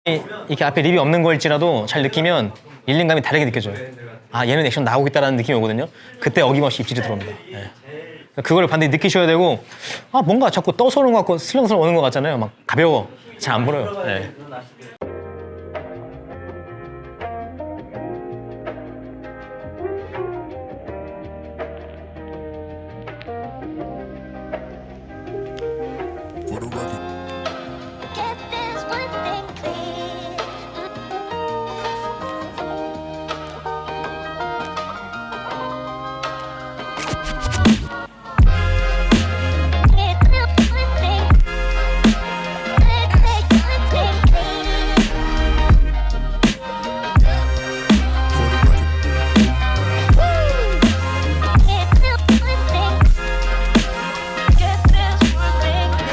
이렇게 앞에 립이 없는 거일지라도 잘 느끼면 릴링감이 다르게 느껴져요. 아, 얘는 액션 나오고 있다는 느낌이 오거든요. 그때 어김없이 입질이 들어옵니다. 예. 그걸 반드시 느끼셔야 되고, 아, 뭔가 자꾸 떠서 오는 것 같고 슬렁슬렁 오는 것 같잖아요. 막 가벼워. 잘 안 불어요. 예. Get this one thing clear. Get this one thing. Let's make one thing clear. Get this one thing. Get this one thing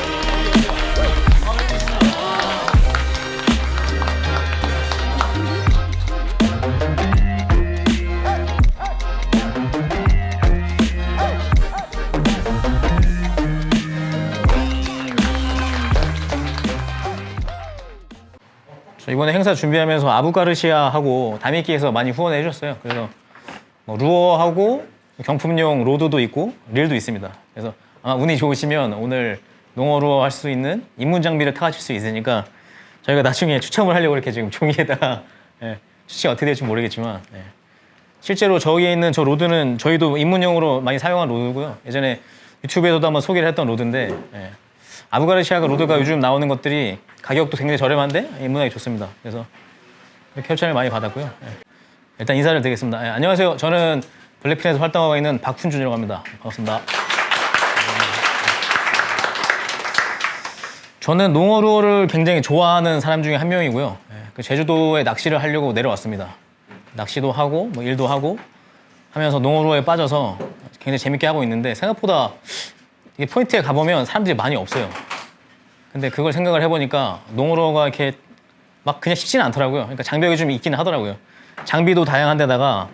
저 이번에 행사 준비하면서 아부가르시아하고 다미키에서 많이 후원해 주셨어요. 그래서 뭐 루어하고 경품용 로드도 있고 릴도 있습니다. 그래서 아마 운이 좋으시면 오늘 농어로 할 수 있는 입문 장비를 타가실 수 있으니까 저희가 나중에 추첨을 하려고 이렇게 지금 종이에다가 예, 추첨이 어떻게 될지 모르겠지만 예. 실제로 저기에 있는 저 로드는 저희도 입문용으로 많이 사용한 로드고요. 예전에 유튜브에서도 한번 소개를 했던 로드인데 예. 아부가르시아가 로드가 요즘 나오는 것들이 가격도 굉장히 저렴한데 입문하기 좋습니다. 그래서 이렇게 협찬을 많이 받았고요. 예. 일단 인사를 드리겠습니다. 예, 안녕하세요. 저는 블랙핀에서 활동하고 있는 박훈준이라고 합니다. 반갑습니다. 저는 농어루어를 굉장히 좋아하는 사람 중에 한 명이고요. 예, 그 제주도에 낚시를 하려고 내려왔습니다. 낚시도 하고 뭐 일도 하고 하면서 농어루어에 빠져서 굉장히 재밌게 하고 있는데 생각보다 이게 포인트에 가보면 사람들이 많이 없어요. 근데 그걸 생각을 해보니까 농어루어가 이렇게 막 그냥 쉽지는 않더라고요. 그러니까 장벽이 좀 있기는 하더라고요. 장비도 다양한 데다가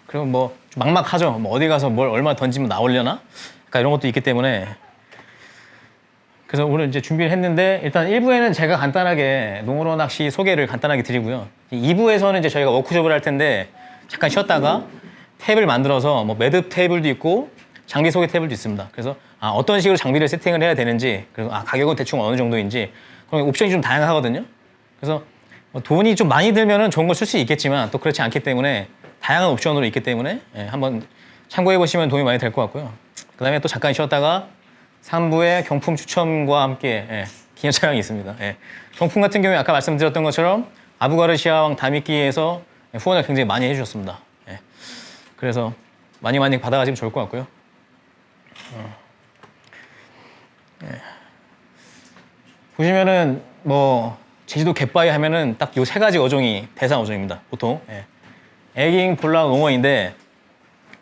그리고 뭐 좀 막막하죠. 뭐 어디 가서 뭘 얼마 던지면 나오려나? 그러니까 이런 것도 있기 때문에 그래서 오늘 이제 준비를 했는데 일단 1부에는 제가 간단하게 농어루어 낚시 소개를 간단하게 드리고요. 2부에서는 이제 저희가 워크숍을 할 텐데 잠깐 쉬었다가 탭을 만들어서 뭐 매듭 테이블도 있고 장비 소개 테이블도 있습니다. 그래서 어떤 식으로 장비를 세팅을 해야 되는지 그리고 가격은 대충 어느 정도인지 그럼 옵션이 좀 다양하거든요. 그래서 뭐 돈이 좀 많이 들면은 좋은 걸 쓸 수 있겠지만 또 그렇지 않기 때문에 다양한 옵션으로 있기 때문에 예, 한번 참고해 보시면 도움이 많이 될 것 같고요. 그 다음에 또 잠깐 쉬었다가 3부에 경품 추첨과 함께 예, 기념 촬영이 있습니다. 예. 경품 같은 경우에 아까 말씀드렸던 것처럼 아부가르시아왕 다미끼에서 후원을 굉장히 많이 해주셨습니다. 예. 그래서 많이 받아가시면 좋을 것 같고요. 예. 보시면은 뭐 제주도 갯바위 하면은 딱 요 세 가지 어종이 대상 어종입니다. 보통 예. 애깅, 볼락, 농어인데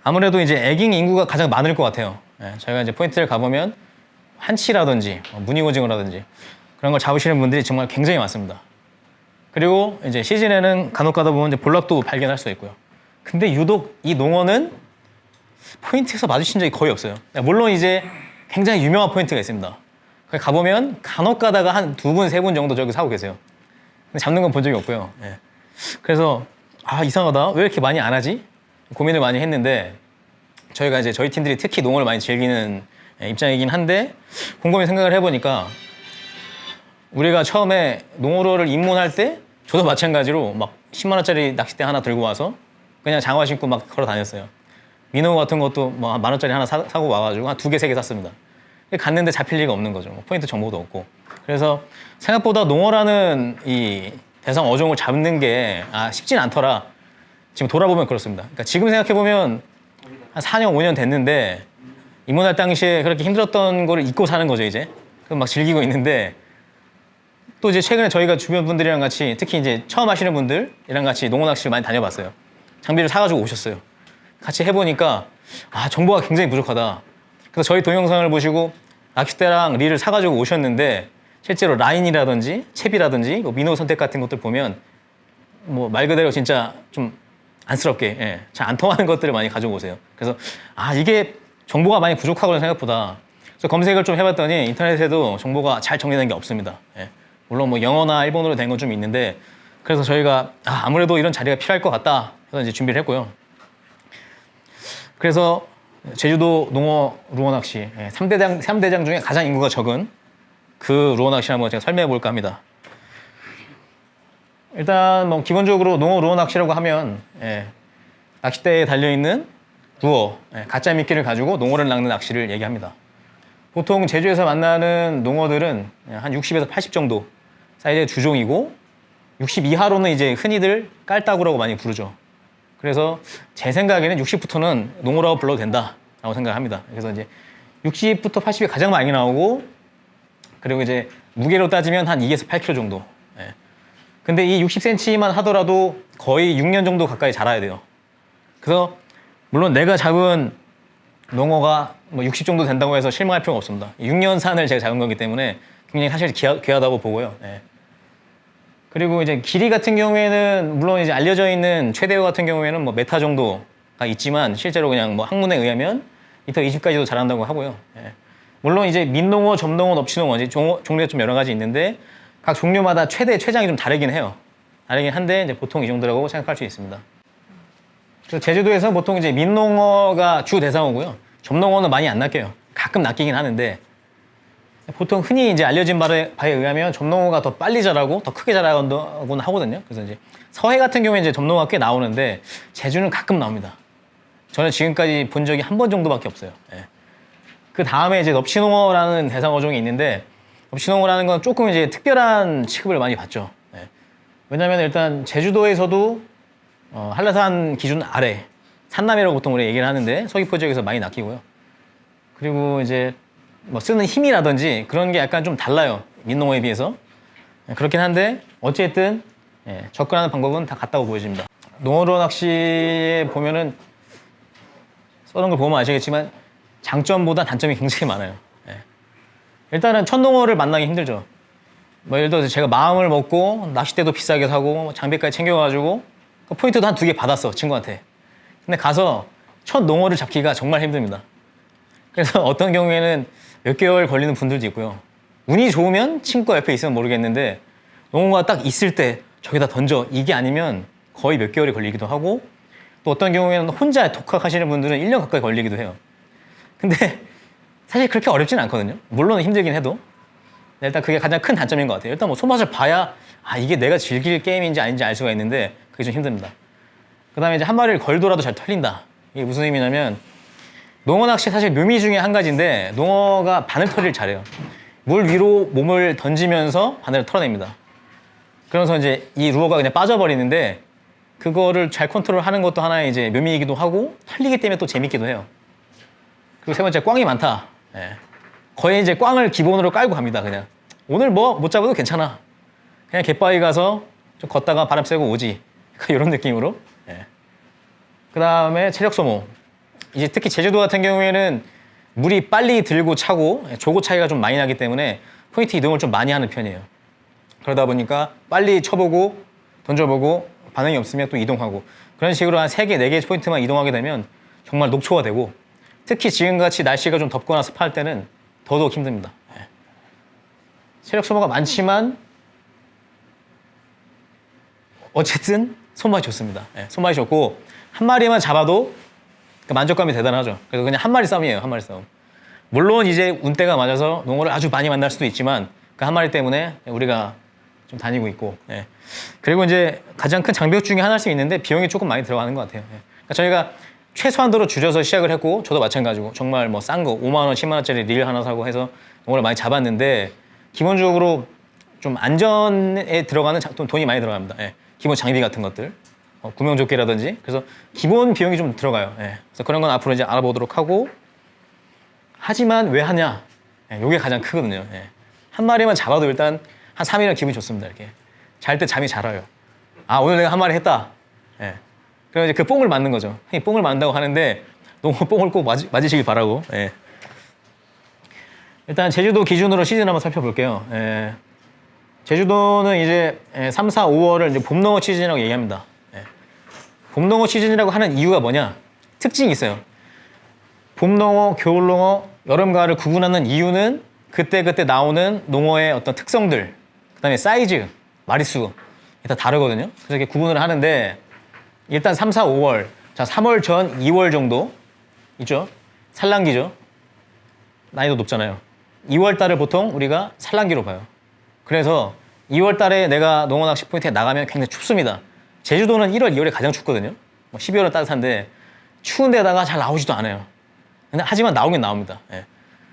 아무래도 이제 애깅 인구가 가장 많을 것 같아요. 예. 저희가 이제 포인트를 가보면 한치라든지 무늬오징어라든지 그런 걸 잡으시는 분들이 정말 굉장히 많습니다. 그리고 이제 시즌에는 간혹 가다 보면 이제 볼락도 발견할 수 있고요. 근데 유독 이 농어는 포인트에서 마주친 적이 거의 없어요. 물론 이제 굉장히 유명한 포인트가 있습니다. 거기 가보면 간혹 가다가 한 2분, 3분 정도 저기 사고 계세요. 근데 잡는 건 본 적이 없고요. 예. 그래서 이상하다. 왜 이렇게 많이 안 하지? 고민을 많이 했는데 저희가 이제 저희 팀들이 특히 농어를 많이 즐기는 입장이긴 한데 곰곰이 생각을 해보니까 우리가 처음에 농어를 입문할 때 저도 마찬가지로 막 10만 원짜리 낚싯대 하나 들고 와서 그냥 장화 신고 막 걸어 다녔어요. 민어 같은 것도 뭐 10,000 원짜리 하나 사고 와가지고 한 2개, 3개 샀습니다. 갔는데 잡힐 리가 없는 거죠. 포인트 정보도 없고. 그래서 생각보다 농어라는 이 대상 어종을 잡는 게 쉽진 않더라. 지금 돌아보면 그렇습니다. 그러니까 지금 생각해보면 한 4년, 5년 됐는데 입문할 당시에 그렇게 힘들었던 거를 잊고 사는 거죠, 이제. 그럼 막 즐기고 있는데 또 이제 최근에 저희가 주변 분들이랑 같이 특히 이제 처음 하시는 분들이랑 같이 농어 낚시를 많이 다녀봤어요. 장비를 사가지고 오셨어요. 같이 해보니까 정보가 굉장히 부족하다. 그래서 저희 동영상을 보시고 낚싯대랑 릴을 사가지고 오셨는데 실제로 라인이라든지 채비라든지 뭐 민호 선택 같은 것들 보면 뭐 말 그대로 진짜 좀 안쓰럽게 잘 안 통하는 것들을 많이 가지고 오세요. 그래서 이게 정보가 많이 부족하거든요, 생각보다. 그래서 검색을 좀 해봤더니 인터넷에도 정보가 잘 정리된 게 없습니다. 물론 뭐 영어나 일본어로 된 건 좀 있는데 그래서 저희가 아무래도 이런 자리가 필요할 것 같다 해서 이제 준비를 했고요. 그래서 제주도 농어 루어 낚시 3대장 중에 가장 인구가 적은 그 루어 낚시를 한번 제가 설명해 볼까 합니다. 일단 뭐 기본적으로 농어 루어 낚시라고 하면 낚싯대에 달려있는 루어, 가짜 미끼를 가지고 농어를 낚는 낚시를 얘기합니다. 보통 제주에서 만나는 농어들은 한 60에서 80 정도 사이즈의 주종이고 60 이하로는 이제 흔히들 깔따구라고 많이 부르죠. 그래서 제 생각에는 60부터는 농어라고 불러도 된다라고 생각합니다. 그래서 이제 60부터 80이 가장 많이 나오고 그리고 이제 무게로 따지면 한 2에서 8kg 정도. 근데 이 60cm만 하더라도 거의 6년 정도 가까이 자라야 돼요. 그래서 물론 내가 잡은 농어가 뭐 60 정도 된다고 해서 실망할 필요가 없습니다. 6년 산을 제가 잡은 거기 때문에 굉장히 사실 귀하다고 보고요. 그리고 이제 길이 같은 경우에는 물론 이제 알려져 있는 최대어 같은 경우에는 뭐 메타 정도가 있지만 실제로 그냥 뭐 학문에 의하면 미터 20까지도 자란다고 하고요. 물론 이제 민농어, 점농어, 넙치농어 이제 종류가 좀 여러 가지 있는데 각 종류마다 최장이 좀 다르긴 해요. 다르긴 한데 이제 보통 이 정도라고 생각할 수 있습니다. 그래서 제주도에서 보통 이제 민농어가 주 대상어고요. 점농어는 많이 안 낚여요. 가끔 낚이긴 하는데 보통 흔히 이제 알려진 바에 의하면 점농어가 더 빨리 자라고 더 크게 자라곤 하거든요. 그래서 이제 서해 같은 경우에 이제 점농어가 꽤 나오는데 제주는 가끔 나옵니다. 저는 지금까지 본 적이 한 번 정도밖에 없어요. 그 다음에 이제 넙치농어라는 대상어종이 있는데 넙치농어라는 건 조금 이제 특별한 취급을 많이 받죠. 왜냐하면 일단 제주도에서도 한라산 기준 아래 산남이라고 보통 우리 얘기를 하는데 서귀포 지역에서 많이 낚이고요. 그리고 이제 뭐 쓰는 힘이라든지 그런 게 약간 좀 달라요. 민농어에 비해서. 그렇긴 한데 어쨌든 접근하는 방법은 다 같다고 보여집니다. 농어로 낚시에 보면은 써놓은 걸 보면 아시겠지만 장점보다 단점이 굉장히 많아요. 일단은 첫농어를 만나기 힘들죠. 뭐 예를 들어서 제가 마음을 먹고 낚싯대도 비싸게 사고 장비까지 챙겨가지고 포인트도 한 2개 받았어 친구한테. 근데 가서 첫 농어를 잡기가 정말 힘듭니다. 그래서 어떤 경우에는 몇 개월 걸리는 분들도 있고요. 운이 좋으면 친구가 옆에 있으면 모르겠는데 농어가 딱 있을 때 저기다 던져 이게 아니면 거의 몇 개월이 걸리기도 하고 또 어떤 경우에는 혼자 독학하시는 분들은 1년 가까이 걸리기도 해요. 근데 사실 그렇게 어렵지는 않거든요. 물론 힘들긴 해도. 일단 그게 가장 큰 단점인 것 같아요. 일단 뭐 손맛을 봐야 이게 내가 즐길 게임인지 아닌지 알 수가 있는데 그게 좀 힘듭니다. 그 다음에 이제 한 마리를 걸더라도 잘 털린다. 이게 무슨 의미냐면 농어 낚시 사실 묘미 중에 한 가지인데 농어가 바늘털이를 잘해요. 물 위로 몸을 던지면서 바늘을 털어냅니다. 그러면서 이제 이 루어가 그냥 빠져버리는데 그거를 잘 컨트롤하는 것도 하나의 이제 묘미이기도 하고 털리기 때문에 또 재밌기도 해요. 그리고 세 번째 꽝이 많다. 거의 이제 꽝을 기본으로 깔고 갑니다. 그냥 오늘 뭐 못 잡아도 괜찮아. 그냥 갯바위 가서 좀 걷다가 바람 쐬고 오지. 이런 느낌으로. 그 다음에 체력 소모. 이제 특히 제주도 같은 경우에는 물이 빨리 들고 차고 조고 차이가 좀 많이 나기 때문에 포인트 이동을 좀 많이 하는 편이에요. 그러다 보니까 빨리 쳐보고 던져보고 반응이 없으면 또 이동하고 그런 식으로 한 3개, 4개 포인트만 이동하게 되면 정말 녹초가 되고 특히 지금같이 날씨가 좀 덥거나 습할 때는 더더욱 힘듭니다. 체력 소모가 많지만 어쨌든 손맛이 좋습니다. 손맛이 좋고 한 마리만 잡아도 만족감이 대단하죠. 그래서 그냥 한 마리 싸움이에요. 한 마리 싸움. 물론 이제 운때가 맞아서 농어를 아주 많이 만날 수도 있지만 그 한 마리 때문에 우리가 좀 다니고 있고 그리고 이제 가장 큰 장벽 중에 하나일 수 있는데 비용이 조금 많이 들어가는 것 같아요. 그러니까 저희가 최소한도로 줄여서 시작을 했고 저도 마찬가지고 정말 뭐 싼 거 5만 원, 10만 원짜리 릴 하나 사고 해서 농어를 많이 잡았는데 기본적으로 좀 안전에 들어가는 돈이 많이 들어갑니다. 기본 장비 같은 것들 구명조끼라든지 그래서 기본 비용이 좀 들어가요. 그래서 그런 건 앞으로 이제 알아보도록 하고 하지만 왜 하냐? 이게 가장 크거든요. 한 마리만 잡아도 일단 한 3일은 기분이 좋습니다. 이렇게 잘 때 잠이 잘 와요. 오늘 내가 한 마리 했다. 그럼 이제 그 뽕을 맞는 거죠. 뽕을 맞는다고 하는데 너무 뽕을 꼭 맞으시길 바라고. 일단 제주도 기준으로 시즌 한번 살펴볼게요. 제주도는 이제 3, 4, 5월을 이제 봄농어 시즌이라고 얘기합니다. 봄농어 시즌이라고 하는 이유가 뭐냐? 특징이 있어요. 봄농어, 겨울농어, 여름가을을 구분하는 이유는 그때그때 나오는 농어의 어떤 특성들, 그다음에 사이즈, 마리수 다 다르거든요. 그래서 이렇게 구분을 하는데 일단 3, 4, 5월, 자 3월 전 2월 정도 있죠. 산란기죠. 난이도 높잖아요. 2월 달을 보통 우리가 산란기로 봐요. 그래서 2월 달에 내가 농어 낚시 포인트에 나가면 굉장히 춥습니다. 제주도는 1월, 2월에 가장 춥거든요. 12월은 따뜻한데 추운 데다가 잘 나오지도 않아요. 근데 하지만 나오긴 나옵니다. 예.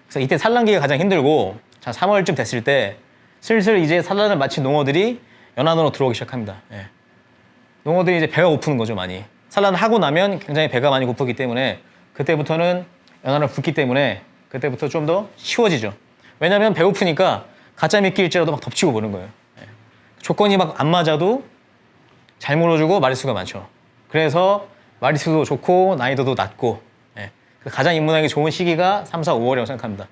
그래서 이때 산란기가 가장 힘들고 자 3월쯤 됐을 때 슬슬 이제 산란을 마친 농어들이 연안으로 들어오기 시작합니다. 예. 농어들이 이제 배가 고프는 거죠, 많이. 산란을 하고 나면 굉장히 배가 많이 고프기 때문에 그때부터는 연안을 붓기 때문에 그때부터 좀 더 쉬워지죠. 왜냐하면 배고프니까 가짜 미끼일지라도 막 덮치고 보는 거예요. 예. 조건이 막 안 맞아도 잘 물어주고 마리수가 많죠. 그래서 마리수도 좋고 난이도도 낮고 예. 가장 입문하기 좋은 시기가 3, 4, 5월이라고 생각합니다.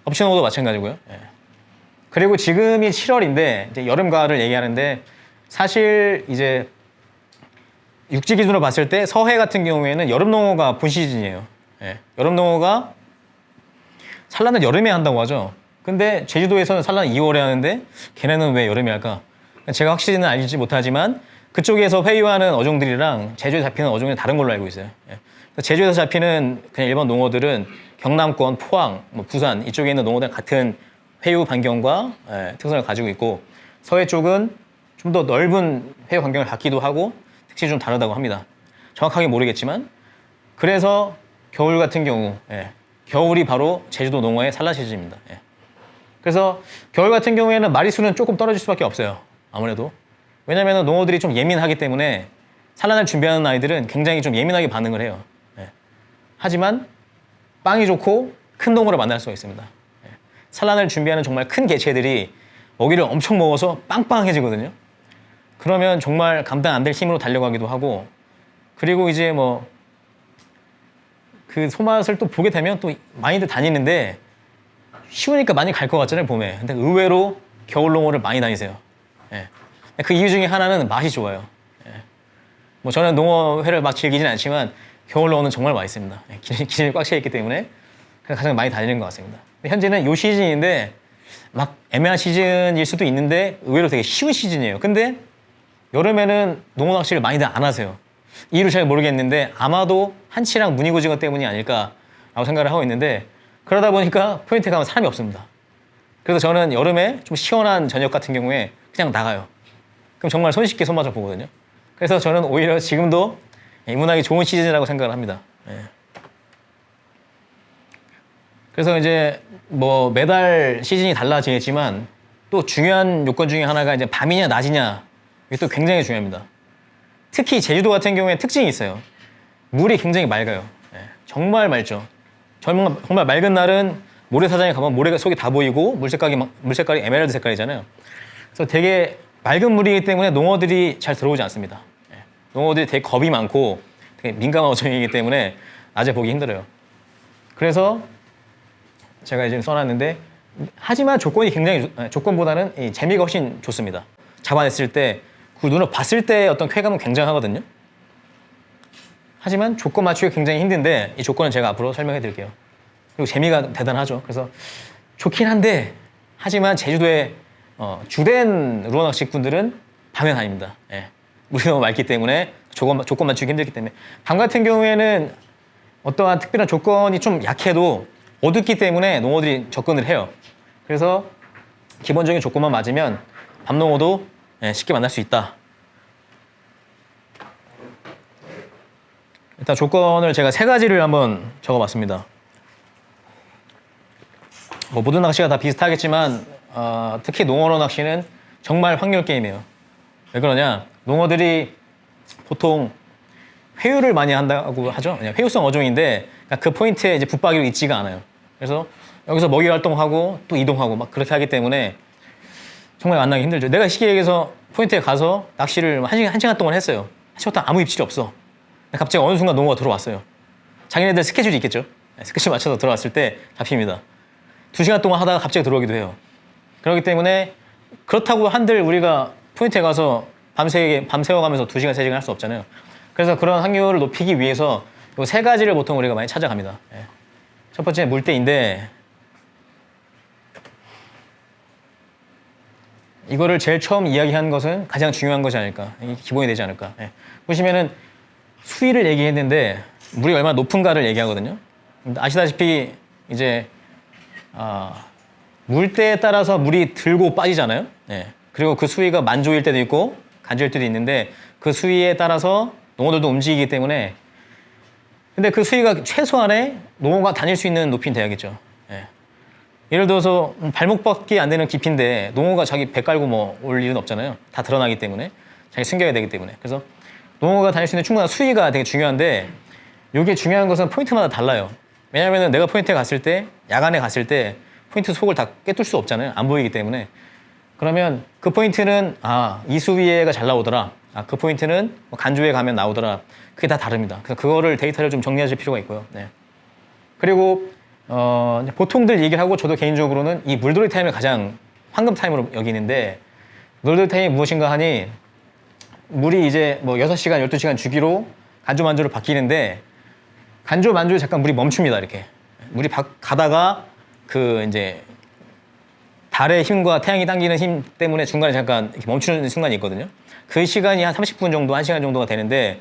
엎치농어도 마찬가지고요. 예. 그리고 지금이 7월인데 이제 여름 가을을 얘기하는데 사실 이제 육지 기준으로 봤을 때 서해 같은 경우에는 여름 농어가 본 시즌이에요. 예. 여름 농어가 산란을 여름에 한다고 하죠. 근데 제주도에서는 산란을 2월에 하는데 걔네는 왜 여름에 할까? 제가 확실히는 알지 못하지만 그쪽에서 회유하는 어종들이랑 제주에 잡히는 어종이 다른 걸로 알고 있어요. 예. 제주에서 잡히는 그냥 일반 농어들은 경남권, 포항, 뭐 부산 이쪽에 있는 농어들 같은 회유 반경과 특성을 가지고 있고 서해 쪽은 좀 더 넓은 회유 반경을 갖기도 하고 특징이 좀 다르다고 합니다. 정확하게 모르겠지만 그래서 겨울 같은 경우 겨울이 바로 제주도 농어의 산란 시즌입니다. 예. 그래서 겨울 같은 경우에는 마리수는 조금 떨어질 수밖에 없어요. 아무래도 왜냐하면 농어들이 좀 예민하기 때문에 산란을 준비하는 아이들은 굉장히 좀 예민하게 반응을 해요. 예. 하지만 빵이 좋고 큰 농어를 만날 수가 있습니다. 예. 산란을 준비하는 정말 큰 개체들이 먹이를 엄청 먹어서 빵빵해지거든요. 그러면 정말 감당 안 될 힘으로 달려가기도 하고 그리고 이제 뭐 그 소맛을 또 보게 되면 또 많이들 다니는데 쉬우니까 많이 갈 것 같잖아요, 봄에. 근데 의외로 겨울 농어를 많이 다니세요. 예. 그 이유 중에 하나는 맛이 좋아요. 예. 뭐 저는 농어회를 막 즐기진 않지만 겨울 농어는 정말 맛있습니다. 예. 기름이 꽉 차 있기 때문에 가장 많이 다니는 것 같습니다. 현재는 요 시즌인데 막 애매한 시즌일 수도 있는데 의외로 되게 쉬운 시즌이에요. 근데 여름에는 농어 낚시를 많이들 안 하세요. 이유를 잘 모르겠는데 아마도 한치랑 무늬고징어 때문이 아닐까라고 생각을 하고 있는데 그러다 보니까 포인트에 가면 사람이 없습니다. 그래서 저는 여름에 좀 시원한 저녁 같은 경우에 그냥 나가요. 그럼 정말 손쉽게 손맛을 보거든요. 그래서 저는 오히려 지금도 입문하기 좋은 시즌이라고 생각을 합니다. 예. 그래서 이제 뭐 매달 시즌이 달라지겠지만 또 중요한 요건 중에 하나가 이제 밤이냐 낮이냐 이게 또 굉장히 중요합니다. 특히 제주도 같은 경우에 특징이 있어요. 물이 굉장히 맑아요. 예, 정말 맑죠. 정말 맑은 날은 모래사장에 가면 모래가 속이 다 보이고 물 색깔이 에메랄드 색깔이잖아요. 그래서 되게 맑은 물이기 때문에 농어들이 잘 들어오지 않습니다. 예, 농어들이 되게 겁이 많고 되게 민감한 어종이기 때문에 낮에 보기 힘들어요. 그래서 제가 지금 써놨는데 하지만 조건이 굉장히 조건보다는 이 재미가 훨씬 좋습니다. 잡아냈을 때 그 눈을 봤을 때 어떤 쾌감은 굉장하거든요. 하지만 조건 맞추기 굉장히 힘든데 이 조건은 제가 앞으로 설명해 드릴게요. 그리고 재미가 대단하죠. 그래서 좋긴 한데 하지만 제주도의 주된 루어 낚시꾼들은 밤에 다닙니다. 예. 물이 너무 맑기 때문에 조건 맞추기 힘들기 때문에 밤 같은 경우에는 어떠한 특별한 조건이 좀 약해도 어둡기 때문에 농어들이 접근을 해요. 그래서 기본적인 조건만 맞으면 밤농어도 쉽게 만날 수 있다. 일단 조건을 제가 3가지를 한번 적어봤습니다. 뭐 모든 낚시가 다 비슷하겠지만 특히 농어로 낚시는 정말 확률 게임이에요. 왜 그러냐? 농어들이 보통 회유를 많이 한다고 하죠. 그냥 회유성 어종인데 그 포인트에 이제 붙박이로 있지가 않아요. 그래서 여기서 먹이 활동하고 또 이동하고 막 그렇게 하기 때문에 정말 만나기 힘들죠. 내가 쉽게 얘기해서 포인트에 가서 낚시를 한 시간 동안 했어요. 한 시간 동안 아무 입질이 없어. 갑자기 어느 순간 농어가 들어왔어요. 자기네들 스케줄이 있겠죠. 스케줄 맞춰서 들어왔을 때 잡힙니다. 2시간 동안 하다가 갑자기 들어오기도 해요. 그렇기 때문에 그렇다고 한들 우리가 포인트에 가서 밤새워가면서 2시간, 3시간 할 수 없잖아요. 그래서 그런 확률을 높이기 위해서 이 3가지를 보통 우리가 많이 찾아갑니다. 첫 번째 물때인데 이거를 제일 처음 이야기한 것은 가장 중요한 것이 아닐까. 이게 기본이 되지 않을까. 예. 보시면은 수위를 얘기했는데 물이 얼마나 높은가를 얘기하거든요. 아시다시피 이제 물때에 따라서 물이 들고 빠지잖아요. 예. 그리고 그 수위가 만조일 때도 있고 간조일 때도 있는데 그 수위에 따라서 농어들도 움직이기 때문에 근데 그 수위가 최소한의 농어가 다닐 수 있는 높이는 돼야겠죠. 예. 예를 들어서 발목밖에 안 되는 깊이인데 농어가 자기 배 깔고 뭐 올 일은 없잖아요. 다 드러나기 때문에 자기 숨겨야 되기 때문에 그래서 농어가 다닐 수 있는 충분한 수위가 되게 중요한데 이게 중요한 것은 포인트마다 달라요. 왜냐하면 내가 포인트에 갔을 때 야간에 갔을 때 포인트 속을 다 꿰뚫을 수 없잖아요. 안 보이기 때문에 그러면 그 포인트는 이 수위에가 잘 나오더라. 그 포인트는 뭐 간조에 가면 나오더라. 그게 다 다릅니다. 그래서 그거를 데이터를 좀 정리하실 필요가 있고요. 네. 그리고 이제 보통들 얘기를 하고 저도 개인적으로는 이 물돌이 타임을 가장 황금 타임으로 여기는데 물돌이 타임이 무엇인가 하니 물이 이제 뭐 6시간, 12시간 주기로 간조 만조로 바뀌는데 간조 만조에 잠깐 물이 멈춥니다. 이렇게 물이 가다가 그 이제 달의 힘과 태양이 당기는 힘 때문에 중간에 잠깐 이렇게 멈추는 순간이 있거든요. 그 시간이 한 30분 정도, 1시간 정도가 되는데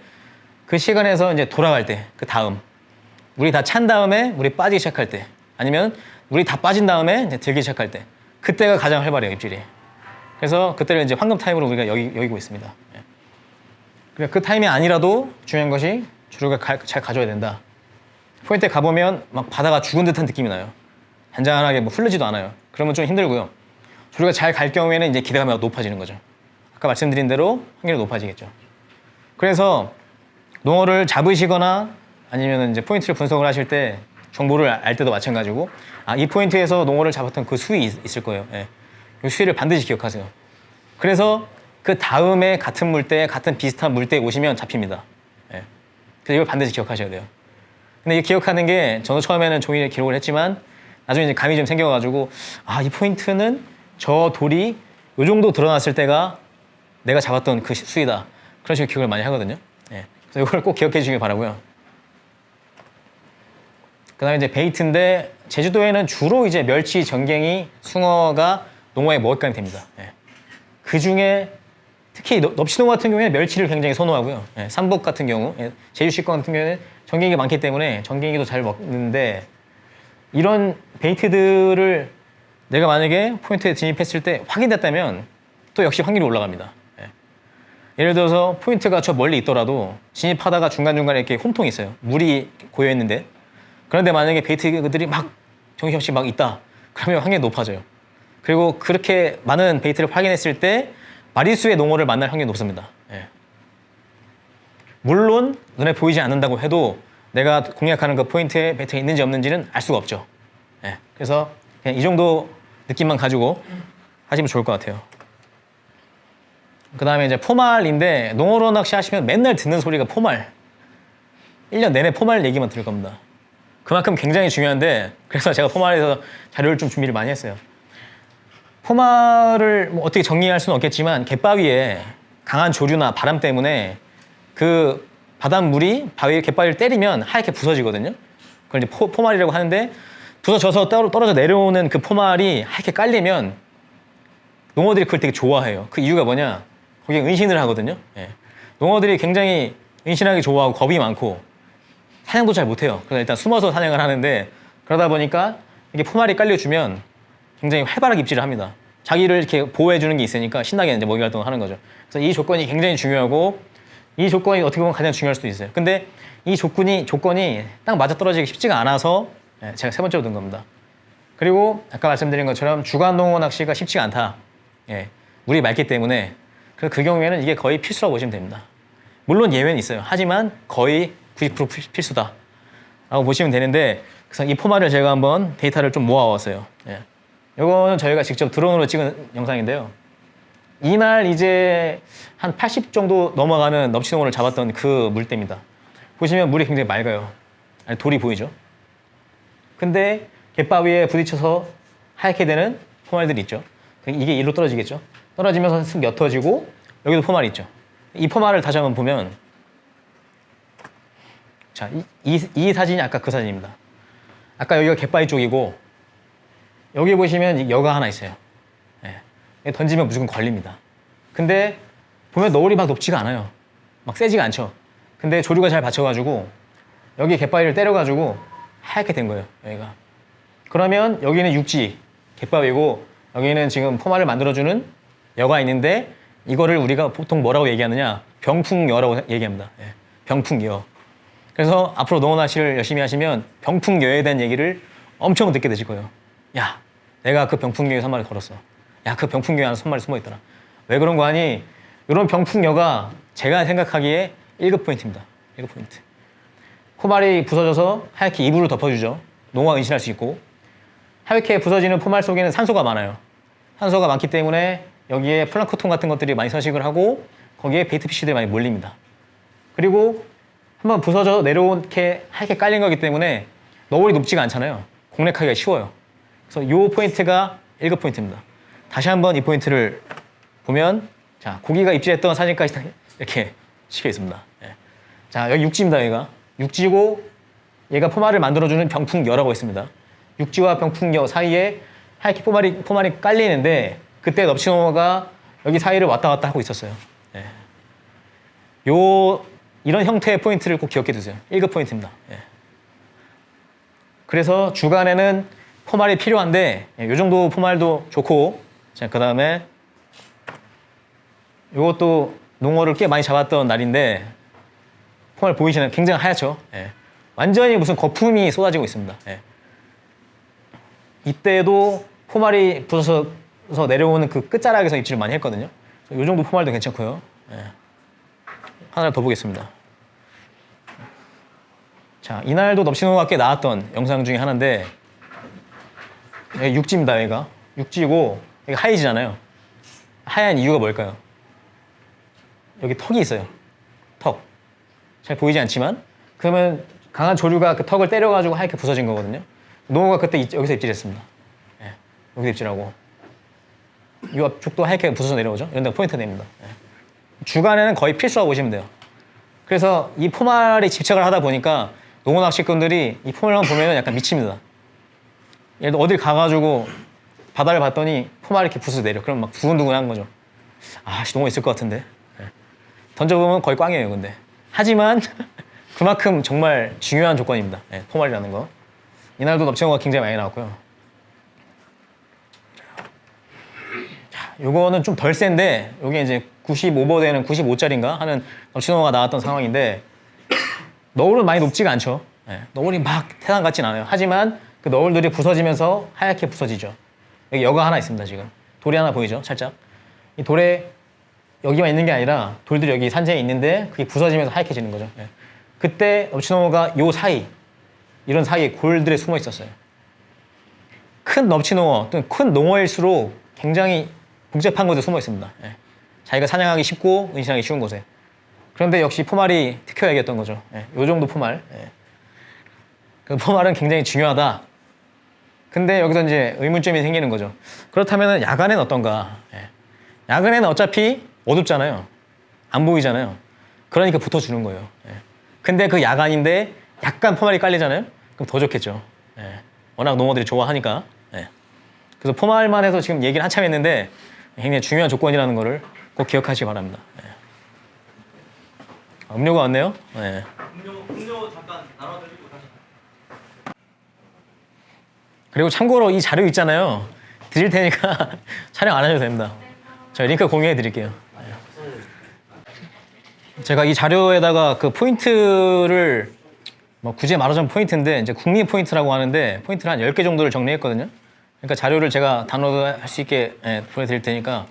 그 시간에서 이제 돌아갈 때, 그 다음 물이 다 찬 다음에 물이 빠지기 시작할 때 아니면 물이 다 빠진 다음에 이제 들기 시작할 때 그때가 가장 활발해요, 입질이. 그래서 그때를 이제 황금 타임으로 우리가 여기고 있습니다. 그러니까 그 타임이 아니라도 중요한 것이 조류가 잘 가져야 된다. 포인트에 가보면 막 바다가 죽은 듯한 느낌이 나요. 잔잔하게 뭐 흐르지도 않아요. 그러면 좀 힘들고요. 조류가 잘 갈 경우에는 이제 기대감이 높아지는 거죠. 아까 말씀드린 대로 확률이 높아지겠죠. 그래서 농어를 잡으시거나 아니면 이제 포인트를 분석을 하실 때 정보를 알 때도 마찬가지고 이 포인트에서 농어를 잡았던 그 수위 있을 거예요. 예. 그 수위를 반드시 기억하세요. 그래서 그 다음에 같은 물때, 같은 비슷한 물때에 오시면 잡힙니다. 예. 그래서 이걸 반드시 기억하셔야 돼요. 근데 이 기억하는 게 저도 처음에는 종이에 기록을 했지만 나중에 이제 감이 좀 생겨가지고 이 포인트는 저 돌이 이 정도 드러났을 때가 내가 잡았던 그 수위다. 그런 식으로 기억을 많이 하거든요. 예. 그래서 이걸 꼭 기억해 주시길 바라고요. 그다음에 이제 베이트인데 제주도에는 주로 이제 멸치, 전갱이, 숭어가 농어의 먹잇감이 됩니다. 예. 그 중에 특히 넙치농어 같은 경우에는 멸치를 굉장히 선호하고요. 예. 삼복 같은 경우, 제주시권 같은 경우에는 전갱이가 많기 때문에 전갱이도 잘 먹는데 이런 베이트들을 내가 만약에 포인트에 진입했을 때 확인됐다면 또 역시 확률이 올라갑니다. 예. 예를 들어서 포인트가 저 멀리 있더라도 진입하다가 중간중간에 이렇게 홈통이 있어요. 물이 고여있는데 그런데 만약에 베이트들이 막 정신없이 막 있다. 그러면 확률이 높아져요. 그리고 그렇게 많은 베이트를 확인했을 때 마리수의 농어를 만날 확률이 높습니다. 예. 물론 눈에 보이지 않는다고 해도 내가 공략하는 그 포인트에 베이트가 있는지 없는지는 알 수가 없죠. 예. 그래서 그냥 이 정도 느낌만 가지고 하시면 좋을 것 같아요. 그 다음에 이제 포말인데 농어로 낚시 하시면 맨날 듣는 소리가 포말. 1년 내내 포말 얘기만 들을 겁니다. 그만큼 굉장히 중요한데 그래서 제가 포말에서 자료를 좀 준비를 많이 했어요. 포말을 뭐 어떻게 정리할 수는 없겠지만 갯바위에 강한 조류나 바람 때문에 그 바닷물이 갯바위를 때리면 하얗게 부서지거든요. 그걸 이제 포말이라고 하는데 부서져서 떨어져 내려오는 그 포말이 하얗게 깔리면 농어들이 그걸 되게 좋아해요. 그 이유가 뭐냐? 거기에 은신을 하거든요. 예. 농어들이 굉장히 은신하기 좋아하고 겁이 많고 사냥도 잘 못해요. 그래서 일단 숨어서 사냥을 하는데 그러다 보니까 이게 포말이 깔려주면 굉장히 활발하게 입질을 합니다. 자기를 이렇게 보호해주는 게 있으니까 신나게 이제 먹이 활동을 하는 거죠. 그래서 이 조건이 굉장히 중요하고 이 조건이 어떻게 보면 가장 중요할 수도 있어요. 근데 이 조건이 딱 맞아떨어지기 쉽지가 않아서 제가 세 번째로 든 겁니다. 그리고 아까 말씀드린 것처럼 주간 농어 낚시가 쉽지가 않다. 예, 물이 맑기 때문에 그래서 그 경우에는 이게 거의 필수라고 보시면 됩니다. 물론 예외는 있어요. 하지만 거의 90% 필수다 라고 보시면 되는데 그래서 이 포말을 제가 한번 데이터를 좀 모아왔어요. 예. 이거는 저희가 직접 드론으로 찍은 영상인데요. 이날 이제 한 80 정도 넘어가는 넙치농어를 잡았던 그 물대입니다. 보시면 물이 굉장히 맑아요. 아니, 돌이 보이죠? 근데 갯바위에 부딪혀서 하얗게 되는 포말들이 있죠. 이게 일로 떨어지겠죠. 떨어지면서 슥 옅어지고 여기도 포말이 있죠. 이 포말을 다시 한번 보면 자, 이 사진이 아까 그 사진입니다. 아까 여기가 갯바위 쪽이고 여기 보시면 여가 하나 있어요. 예. 던지면 무조건 걸립니다. 근데 보면 너울이 막 높지가 않아요. 막 세지가 않죠. 근데 조류가 잘 받쳐가지고 여기 갯바위를 때려가지고 하얗게 된 거예요. 여기가. 그러면 여기는 육지 갯바위고 여기는 지금 포말을 만들어주는 여가 있는데 이거를 우리가 보통 뭐라고 얘기하느냐, 병풍여라고 얘기합니다. 예, 병풍여. 그래서 앞으로 농어 낚시를 열심히 하시면 병풍여에 대한 얘기를 엄청 듣게 되실 거예요. 야, 내가 그 병풍여에 한 마리 걸었어. 야, 그 병풍여에 한 마리 숨어 있더라. 왜 그런 거 하니? 이런 병풍여가 제가 생각하기에 1급 포인트입니다. 1급 포인트. 포말이 부서져서 하얗게 이불을 덮어주죠. 농어가 은신할 수 있고. 하얗게 부서지는 포말 속에는 산소가 많아요. 산소가 많기 때문에 여기에 플랑크톤 같은 것들이 많이 서식을 하고 거기에 베이트피쉬들이 많이 몰립니다. 그리고 한번 부서져 내려오게 하얗게 깔린 거기 때문에 너울이 높지가 않잖아요. 공략하기가 쉬워요. 그래서 이 포인트가 1급 포인트입니다. 다시 한번 이 포인트를 보면 자, 고기가 입질했던 사진까지 이렇게 찍혀 있습니다. 예. 자, 여기 육지입니다. 여기가 육지고 얘가 포말을 만들어주는 병풍여라고 있습니다. 육지와 병풍여 사이에 하얗게 포말이 깔리는데 그때 넙치농어가 여기 사이를 왔다 갔다 하고 있었어요. 예. 이런 형태의 포인트를 꼭 기억해 두세요. 1급 포인트입니다. 예. 그래서 주간에는 포말이 필요한데 이 정도 포말도 좋고 자, 그 다음에 이것도 농어를 꽤 많이 잡았던 날인데 포말 보이시나요? 굉장히 하얗죠? 예. 완전히 무슨 거품이 쏟아지고 있습니다. 예. 이때도 포말이 부서서 내려오는 그 끝자락에서 입질을 많이 했거든요. 이 정도 포말도 괜찮고요. 예. 하나를 더 보겠습니다. 자, 이날도 넙치농어가 꽤 나왔던 영상 중에 하나인데 여기 육지입니다. 여기가 육지고 여기 하얘지잖아요. 하얀 이유가 뭘까요? 여기 턱이 있어요. 턱. 잘 보이지 않지만 그러면 강한 조류가 그 턱을 때려가지고 하얗게 부서진 거거든요. 농어가 그때 여기서 입질했습니다. 예, 여기서 입질하고 이 앞쪽도 하얗게 부서져 내려오죠. 이런 데가 포인트 됩니다. 예. 주간에는 거의 필수라고 보시면 돼요. 그래서 이 포말에 집착을 하다 보니까 농어 낚시꾼들이 이 포말만 보면 약간 미칩니다. 예를 들어 어딜 가가지고 바다를 봤더니 포말이 이렇게 부서져 내려. 그럼 막 두근두근한 거죠. 아, 농어 있을 것 같은데. 예. 던져보면 거의 꽝이에요, 근데. 하지만 그만큼 정말 중요한 조건입니다. 예, 포말이라는 거. 이날도 넙치농어가 굉장히 많이 나왔고요. 자, 요거는 좀 덜 센데 요게 이제 95버대는 95짜리인가 하는 넙치농어가 나왔던 상황인데 너울은 많이 높지가 않죠. 예, 너울이 막 태산 같진 않아요. 하지만 그 너울들이 부서지면서 하얗게 부서지죠. 여기 여가 하나 있습니다. 지금 돌이 하나 보이죠? 살짝. 이 돌에 여기만 있는 게 아니라 돌들이 여기 산재에 있는데 그게 부서지면서 하얗게 지는 거죠. 예. 그때 넙치농어가 요 사이 이런 사이에 골들에 숨어 있었어요. 큰 넙치농어 또는 큰 농어일수록 굉장히 복잡한 곳에 숨어 있습니다. 예. 자기가 사냥하기 쉽고 은신하기 쉬운 곳에. 그런데 역시 포말이 특효약이었던 거죠. 예. 요 정도 포말. 예. 그 포말은 굉장히 중요하다. 근데 여기서 이제 의문점이 생기는 거죠. 그렇다면 야간엔 어떤가? 예. 야간에는 어차피 어둡잖아요. 안 보이잖아요. 그러니까 붙어주는 거예요. 예. 근데 그 야간인데 약간 포말이 깔리잖아요. 그럼 더 좋겠죠. 예. 워낙 농어들이 좋아하니까. 예. 그래서 포말만 해서 지금 얘기를 한참 했는데 굉장히 중요한 조건이라는 거를 꼭 기억하시기 바랍니다. 예. 음료가 왔네요. 예. 음료 잠깐 나눠드리고 다시. 그리고 참고로 이 자료 있잖아요. 드릴 테니까 촬영 안 하셔도 됩니다. 제가 링크 공유해 드릴게요. 제가 이 자료에다가 그 포인트를 뭐 굳이 말하자면 포인트인데 이제 국민 포인트라고 하는데 포인트를 한 10개 정도를 정리했거든요. 그러니까 자료를 제가 다운로드 할 수 있게 보내드릴 테니까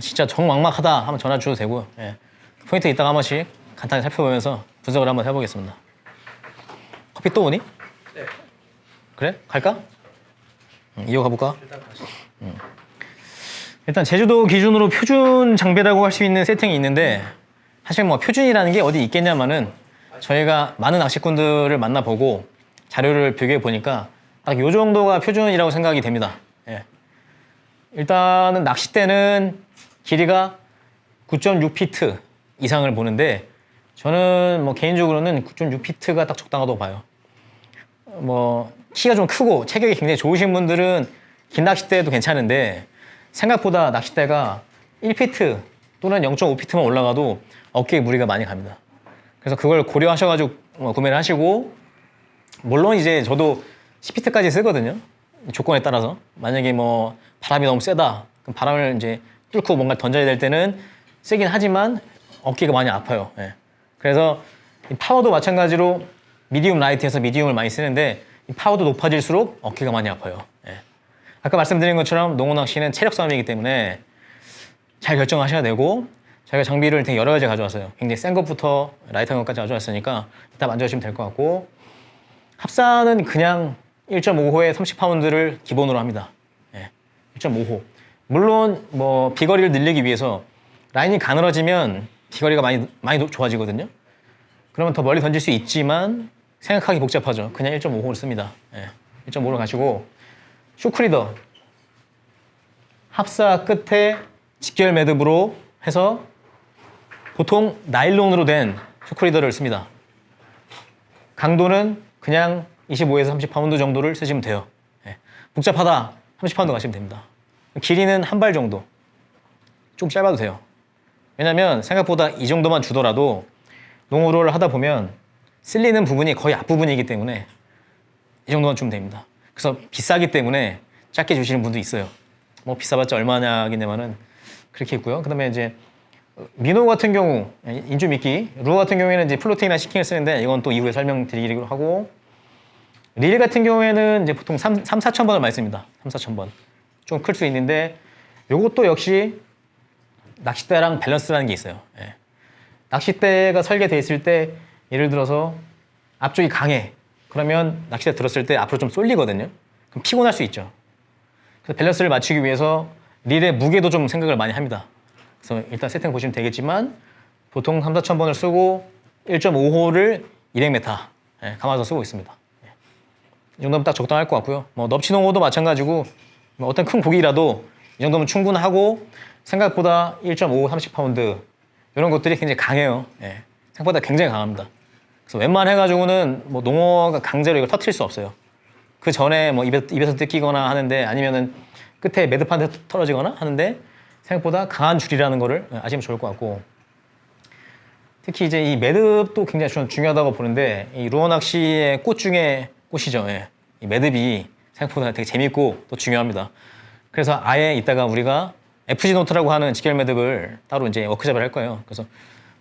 진짜 정막막하다 하면 전화 주셔도 되고요. 예. 포인트 이따가 한 번씩 간단히 살펴보면서 분석을 한번 해보겠습니다. 커피 또 오니? 네. 그래? 갈까? 이어가 볼까? 일단 다시. 일단 제주도 기준으로 표준 장비라고 할 수 있는 세팅이 있는데 사실 뭐 표준이라는 게 어디 있겠냐마는 저희가 많은 낚시꾼들을 만나보고 자료를 비교해 보니까 딱 요 정도가 표준이라고 생각이 됩니다. 예. 일단은 낚싯대는 길이가 9.6피트 이상을 보는데 저는 뭐 개인적으로는 9.6피트가 딱 적당하다고 봐요. 뭐 키가 좀 크고 체격이 굉장히 좋으신 분들은 긴 낚싯대도 괜찮은데 생각보다 낚싯대가 1피트 또는 0.5피트만 올라가도 어깨에 무리가 많이 갑니다. 그래서 그걸 고려하셔가지고 구매를 하시고, 물론 이제 저도 10피트까지 쓰거든요. 조건에 따라서. 만약에 뭐 바람이 너무 세다. 그럼 바람을 이제 뚫고 뭔가 던져야 될 때는 세긴 하지만 어깨가 많이 아파요. 예. 그래서 이 파워도 마찬가지로 미디움 라이트에서 미디움을 많이 쓰는데 이 파워도 높아질수록 어깨가 많이 아파요. 예. 아까 말씀드린 것처럼 농어 낚시는 체력 싸움이기 때문에 잘 결정하셔야 되고, 저희가 장비를 되게 여러 가지 가져왔어요. 굉장히 센 것부터 라이트한 것까지 가져왔으니까 이따 만져주시면 될 것 같고, 합사는 그냥 1.5호에 30파운드를 기본으로 합니다. 예. 1.5호. 물론 뭐 비거리를 늘리기 위해서 라인이 가늘어지면 비거리가 많이 좋아지거든요. 그러면 더 멀리 던질 수 있지만 생각하기 복잡하죠. 그냥 1.5호를 씁니다. 예. 1.5로 가시고, 쇼크리더 합사 끝에 직결 매듭으로 해서 보통 나일론으로 된 쇼크리더를 씁니다. 강도는 그냥 25에서 30파운드 정도를 쓰시면 돼요. 예. 복잡하다 30파운드 가시면 됩니다. 길이는 한 발 정도. 좀 짧아도 돼요. 왜냐면 생각보다 이 정도만 주더라도 농어를 하다 보면 쓸리는 부분이 거의 앞부분이기 때문에 이 정도만 주면 됩니다. 그래서 비싸기 때문에 짧게 주시는 분도 있어요. 뭐 비싸봤자 얼마냐긴데만은 그렇게 있고요. 그다음에 이제 민호 같은 경우, 인조 미끼, 루어 같은 경우에는 이제 플로팅이나 시킹을 쓰는데 이건 또 이후에 설명드리기로 하고, 릴 같은 경우에는 이제 보통 4천 번을 많이 씁니다. 4천 번. 좀 클 수 있는데 요것도 역시 낚싯대랑 밸런스라는 게 있어요. 예. 낚싯대가 설계돼 있을 때 예를 들어서 앞쪽이 강해. 그러면 낚싯대 들었을 때 앞으로 좀 쏠리거든요. 그럼 피곤할 수 있죠. 그래서 밸런스를 맞추기 위해서 릴의 무게도 좀 생각을 많이 합니다. 그래서 일단 세팅 보시면 되겠지만 보통 3,4천 번을 쓰고 1.5호를 200m 감아서 쓰고 있습니다. 이 정도면 딱 적당할 것 같고요. 뭐 넙치농어도 마찬가지고 뭐 어떤 큰 고기라도 이 정도면 충분하고, 생각보다 1.5, 30파운드 이런 것들이 굉장히 강해요. 예. 생각보다 굉장히 강합니다. 그래서 웬만해가지고는 뭐 농어가 강제로 이걸 터트릴 수 없어요. 그 전에 뭐 입에서 뜯기거나 하는데, 아니면은 끝에 매듭한테 떨어지거나 하는데 생각보다 강한 줄이라는 거를 아시면 좋을 것 같고, 특히 이제 이 매듭도 굉장히 중요하다고 보는데, 이 루어 낚시의 꽃 중에 꽃이죠. 예. 이 매듭이 생각보다 되게 재밌고 또 중요합니다. 그래서 아예 이따가 우리가 FG 노트라고 하는 직결 매듭을 따로 이제 워크숍을 할 거예요. 그래서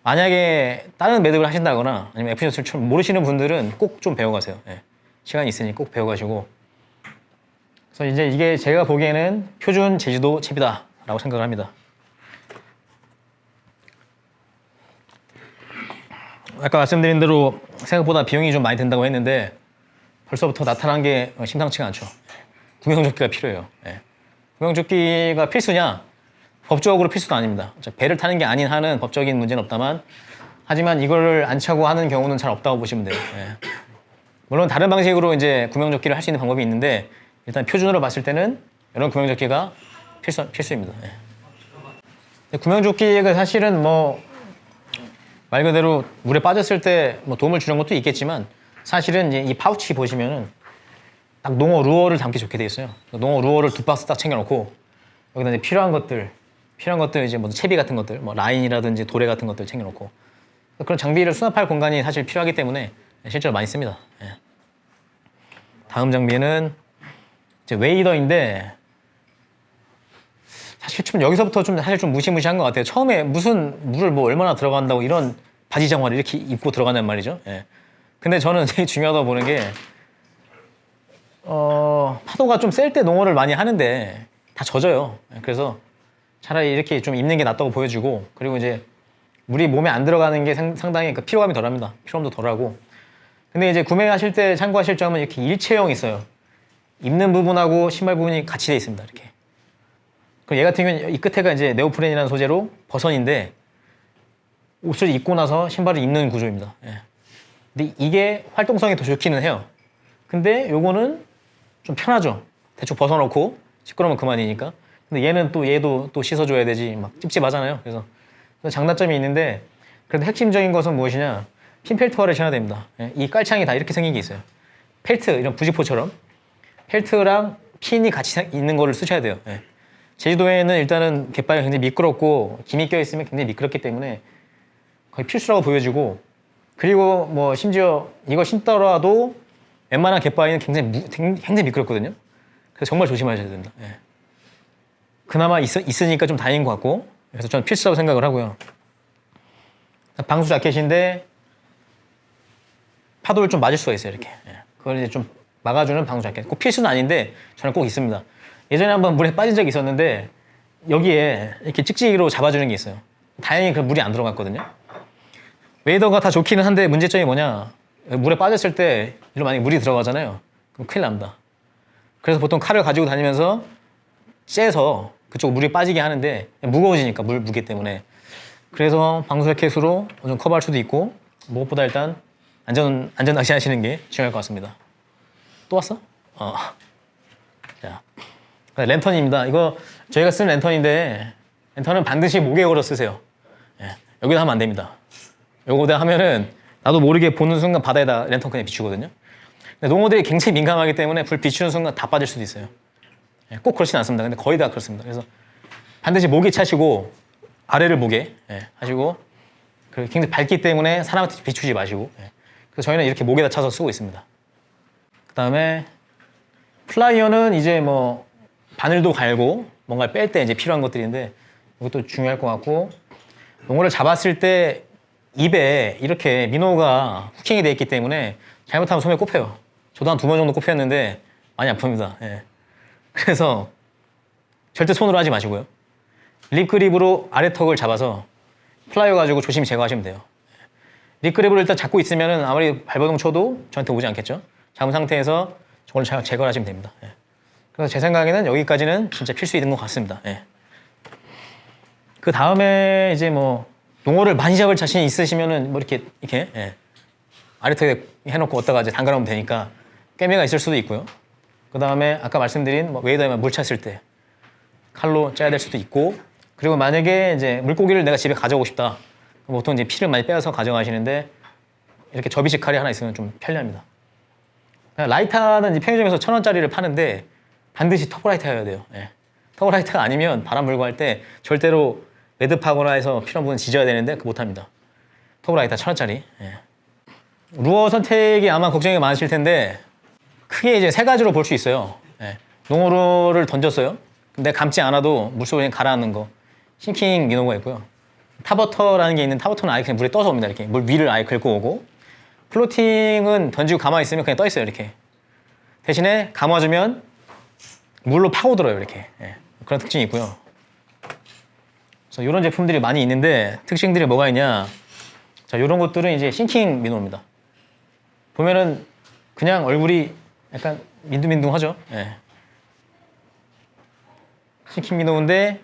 만약에 다른 매듭을 하신다거나 아니면 FG 노트를 좀 모르시는 분들은 꼭 좀 배워가세요. 예. 시간이 있으니 꼭 배워가시고. 그래서 이제 이게 제가 보기에는 표준 제주도 채비다라고 생각을 합니다. 아까 말씀드린 대로 생각보다 비용이 좀 많이 든다고 했는데 벌써부터 나타난 게 심상치가 않죠. 구명조끼가 필요해요. 예. 구명조끼가 필수냐? 법적으로 필수도 아닙니다. 배를 타는 게 아닌 한은 법적인 문제는 없다만, 하지만 이걸 안 차고 하는 경우는 잘 없다고 보시면 돼요. 예. 물론 다른 방식으로 이제 구명조끼를 할 수 있는 방법이 있는데, 일단 표준으로 봤을 때는 이런 구명조끼가 필수입니다. 예. 구명조끼가 사실은 뭐 말 그대로 물에 빠졌을 때 뭐 도움을 주는 것도 있겠지만, 사실은 이제 이 파우치 보시면은 딱 농어 루어를 담기 좋게 돼 있어요. 농어 루어를 2박스 딱 챙겨놓고 여기다 이제 필요한 것들 이제 뭐 채비 같은 것들, 뭐 라인이라든지 도래 같은 것들 챙겨놓고, 그런 장비를 수납할 공간이 사실 필요하기 때문에 실제로 많이 씁니다. 예. 다음 장비는 이제 웨이더인데, 사실 좀 여기서부터 사실 좀 무시무시한 것 같아요. 처음에 무슨 물을 뭐 얼마나 들어간다고 이런 바지 장화를 이렇게 입고 들어가는 말이죠. 예. 근데 저는 되게 중요하다고 보는 게, 파도가 좀 셀 때 농어를 많이 하는데 다 젖어요. 그래서 차라리 이렇게 좀 입는 게 낫다고 보여주고, 그리고 이제 물이 몸에 안 들어가는 게 상당히 그 피로감이 덜합니다. 피로감도 덜하고. 근데 이제 구매하실 때 참고하실 점은 이렇게 일체형이 있어요. 입는 부분하고 신발 부분이 같이 돼 있습니다. 이렇게. 그럼 얘 같은 경우는 이 끝에가 이제 네오프렌이라는 소재로 버선인데, 옷을 입고 나서 신발을 입는 구조입니다. 예. 근데 이게 활동성이 더 좋기는 해요. 근데 요거는 좀 편하죠. 대충 벗어놓고 시끄러우면 그만이니까. 근데 얘도 또 씻어줘야 되지, 막 찝찝하잖아요. 그래서 장단점이 있는데, 그래도 핵심적인 것은 무엇이냐? 핀 펠트화를 신어야 됩니다. 예. 이 깔창이 다 이렇게 생긴 게 있어요. 펠트, 이런 부직포처럼 펠트랑 핀이 같이 있는 거를 쓰셔야 돼요. 예. 제주도에는 일단은 갯바위가 굉장히 미끄럽고 김이 껴있으면 굉장히 미끄럽기 때문에 거의 필수라고 보여지고, 그리고 뭐 심지어 이거 신더라도 웬만한 갯바위는 굉장히 미끄럽거든요. 그래서 정말 조심하셔야 된다. 예. 그나마 있으니까 좀 다행인 것 같고, 그래서 저는 필수라고 생각을 하고요. 방수 자켓인데 파도를 좀 맞을 수가 있어요, 이렇게. 예. 그걸 이제 좀 막아주는 방수 자켓. 꼭 필수는 아닌데 저는 꼭 있습니다. 예전에 한번 물에 빠진 적이 있었는데 여기에 이렇게 찍찍이로 잡아주는 게 있어요. 다행히 그 물이 안 들어갔거든요. 웨이더가 다 좋기는 한데 문제점이 뭐냐, 물에 빠졌을 때 이로 만약에 물이 들어가잖아요. 그럼 큰일 납니다. 그래서 보통 칼을 가지고 다니면서 째서 그쪽 물이 빠지게 하는데 무거워지니까 물 무게 때문에. 그래서 방수 자켓으로 좀 커버할 수도 있고, 무엇보다 일단 안전 낚시 하시는 게 중요할 것 같습니다. 또 왔어? 자, 랜턴입니다. 이거 저희가 쓰는 랜턴인데, 랜턴은 반드시 목에 걸어 쓰세요. 예, 여기다 하면 안 됩니다. 요거다 하면은 나도 모르게 보는 순간 바다에다 랜턴 그냥 비추거든요. 근데 농어들이 굉장히 민감하기 때문에 불 비추는 순간 다 빠질 수도 있어요. 예, 꼭 그렇진 않습니다. 근데 거의 다 그렇습니다. 그래서 반드시 목에 차시고, 아래를 목에 하시고, 굉장히 밝기 때문에 사람한테 비추지 마시고. 그래서 저희는 이렇게 목에다 차서 쓰고 있습니다. 그 다음에 플라이어는 이제 뭐 바늘도 갈고 뭔가 뺄 때 이제 필요한 것들인데, 이것도 중요할 것 같고, 농어를 잡았을 때 입에 이렇게 민호가 후킹이 되어 있기 때문에 잘못하면 손에 꼽혀요. 저도 한 2번 정도 꼽혔는데 많이 아픕니다. 예. 그래서 절대 손으로 하지 마시고요. 립그립으로 아래턱을 잡아서 플라이어 가지고 조심히 제거하시면 돼요. 립그립을 일단 잡고 있으면 아무리 발버둥 쳐도 저한테 오지 않겠죠. 잡은 상태에서 저걸 잘 제거를 하시면 됩니다. 예. 그래서 제 생각에는 여기까지는 진짜 필수 있는 것 같습니다. 예. 그 다음에 이제 뭐 농어를 많이 잡을 자신이 있으시면은 뭐 이렇게 예. 아래턱에 해놓고 어디다가 이제 담가놓으면 되니까 꿰매가 있을 수도 있고요. 그 다음에 아까 말씀드린 뭐 웨이더에 물 찼을 때 칼로 짜야 될 수도 있고, 그리고 만약에 이제 물고기를 내가 집에 가져오고 싶다. 보통 이제 피를 많이 빼서 가져가시는데 이렇게 접이식 칼이 하나 있으면 좀 편리합니다. 라이터는 이제 편의점에서 1,000원짜리를 파는데 반드시 터보라이터여야 돼요. 예. 터보라이터가 아니면 바람 불고 할 때 절대로 매듭하거나 해서 필요한 부분 지져야 되는데 그거 못합니다. 터보라이터 1,000원짜리. 예. 루어 선택이 아마 걱정이 많으실 텐데 크게 이제 3가지로 볼 수 있어요. 예. 농어를 던졌어요. 근데 감지 않아도 물속에 그냥 가라앉는 거, 싱킹 민호가 있고요. 타버터라는 게 있는, 타버터는 아예 그냥 물에 떠서 옵니다. 이렇게 물 위를 아예 긁고 오고, 플로팅은 던지고 가만히 있으면 그냥 떠 있어요. 이렇게 대신에 감아주면 물로 파고들어요. 이렇게. 예. 그런 특징이 있고요. 그래서 이런 제품들이 많이 있는데 특징들이 뭐가 있냐? 자, 이런 것들은 이제 싱킹 민호입니다. 보면은 그냥 얼굴이 약간 민둥민둥하죠. 예. 싱킹 민호인데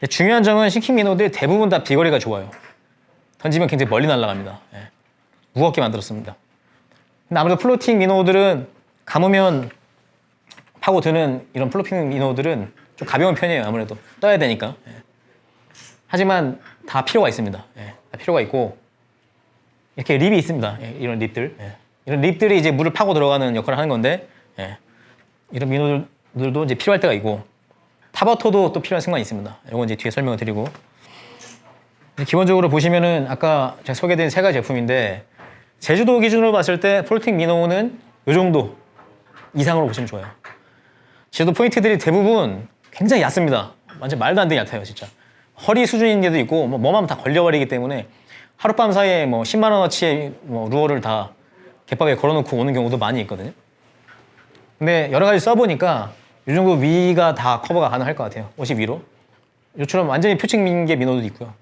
중요한 점은 싱킹 민호들이 대부분 다 비거리가 좋아요. 던지면 굉장히 멀리 날아갑니다. 예. 무겁게 만들었습니다. 근데 아무래도 플로팅 민호들은 감으면 파고드는 이런 플로팅 민호들은 좀 가벼운 편이에요. 아무래도 떠야 되니까. 예. 하지만 다 필요가 있습니다. 예. 다 필요가 있고, 이렇게 립이 있습니다. 예. 이런 립들. 예. 이런 립들이 이제 물을 파고 들어가는 역할을 하는 건데, 예. 이런 민호들도 이제 필요할 때가 있고, 타버터도 또 필요한 순간이 있습니다. 이건 이제 뒤에 설명을 드리고, 기본적으로 보시면은 아까 제가 소개드린 3가지 제품인데, 제주도 기준으로 봤을 때 플로팅 민호는 이 정도 이상으로 보시면 좋아요. 제주도 포인트들이 대부분 굉장히 얕습니다. 완전 말도 안 되게 얕아요, 진짜. 허리 수준인 데도 있고, 뭐만 다 걸려버리기 때문에 하룻밤 사이에 뭐 10만 원어치의 뭐 루어를 다 갯바위에 걸어놓고 오는 경우도 많이 있거든요. 근데 여러 가지 써보니까 이 정도 위가 다 커버가 가능할 것 같아요. 50 위로. 이처럼 완전히 표층민 게 민호도 있고요.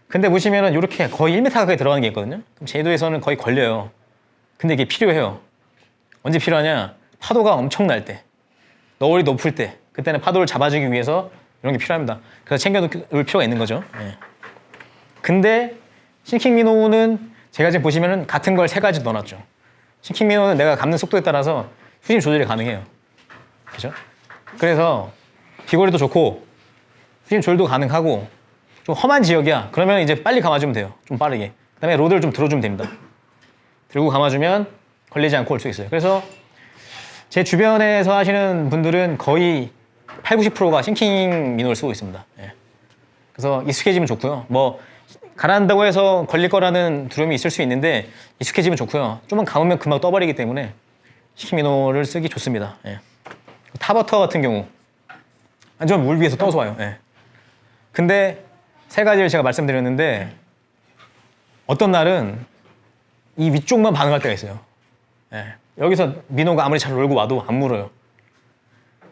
근데 보시면은 이렇게 거의 1m 가까이 들어가는 게 있거든요. 그럼 제주도에서는 거의 걸려요. 근데 이게 필요해요. 언제 필요하냐? 파도가 엄청 날 때, 너울이 높을 때, 그때는 파도를 잡아주기 위해서 이런 게 필요합니다. 그래서 챙겨둘 필요가 있는 거죠. 예. 근데 싱킹 민호는 제가 지금 보시면은 같은 걸 3가지 넣어놨죠. 싱킹 민호는 내가 감는 속도에 따라서 휴심 조절이 가능해요. 그죠? 그래서 비거리도 좋고 휴심 조절도 가능하고, 좀 험한 지역이야. 그러면 이제 빨리 감아주면 돼요. 좀 빠르게. 그 다음에 로드를 좀 들어주면 됩니다. 들고 감아주면 걸리지 않고 올 수 있어요. 그래서 제 주변에서 하시는 분들은 거의 8, 90%가 싱킹 민호를 쓰고 있습니다. 예. 그래서 익숙해지면 좋고요. 뭐 가라앉는다고 해서 걸릴 거라는 두려움이 있을 수 있는데 익숙해지면 좋고요. 좀만 감으면 금방 떠버리기 때문에 싱킹 민호를 쓰기 좋습니다. 예. 타버터 같은 경우 완전 물 위에서 떠서 와요. 예. 근데 세 가지를 제가 말씀드렸는데 어떤 날은 이 위쪽만 반응할 때가 있어요. 예. 여기서 민호가 아무리 잘 놀고 와도 안 물어요.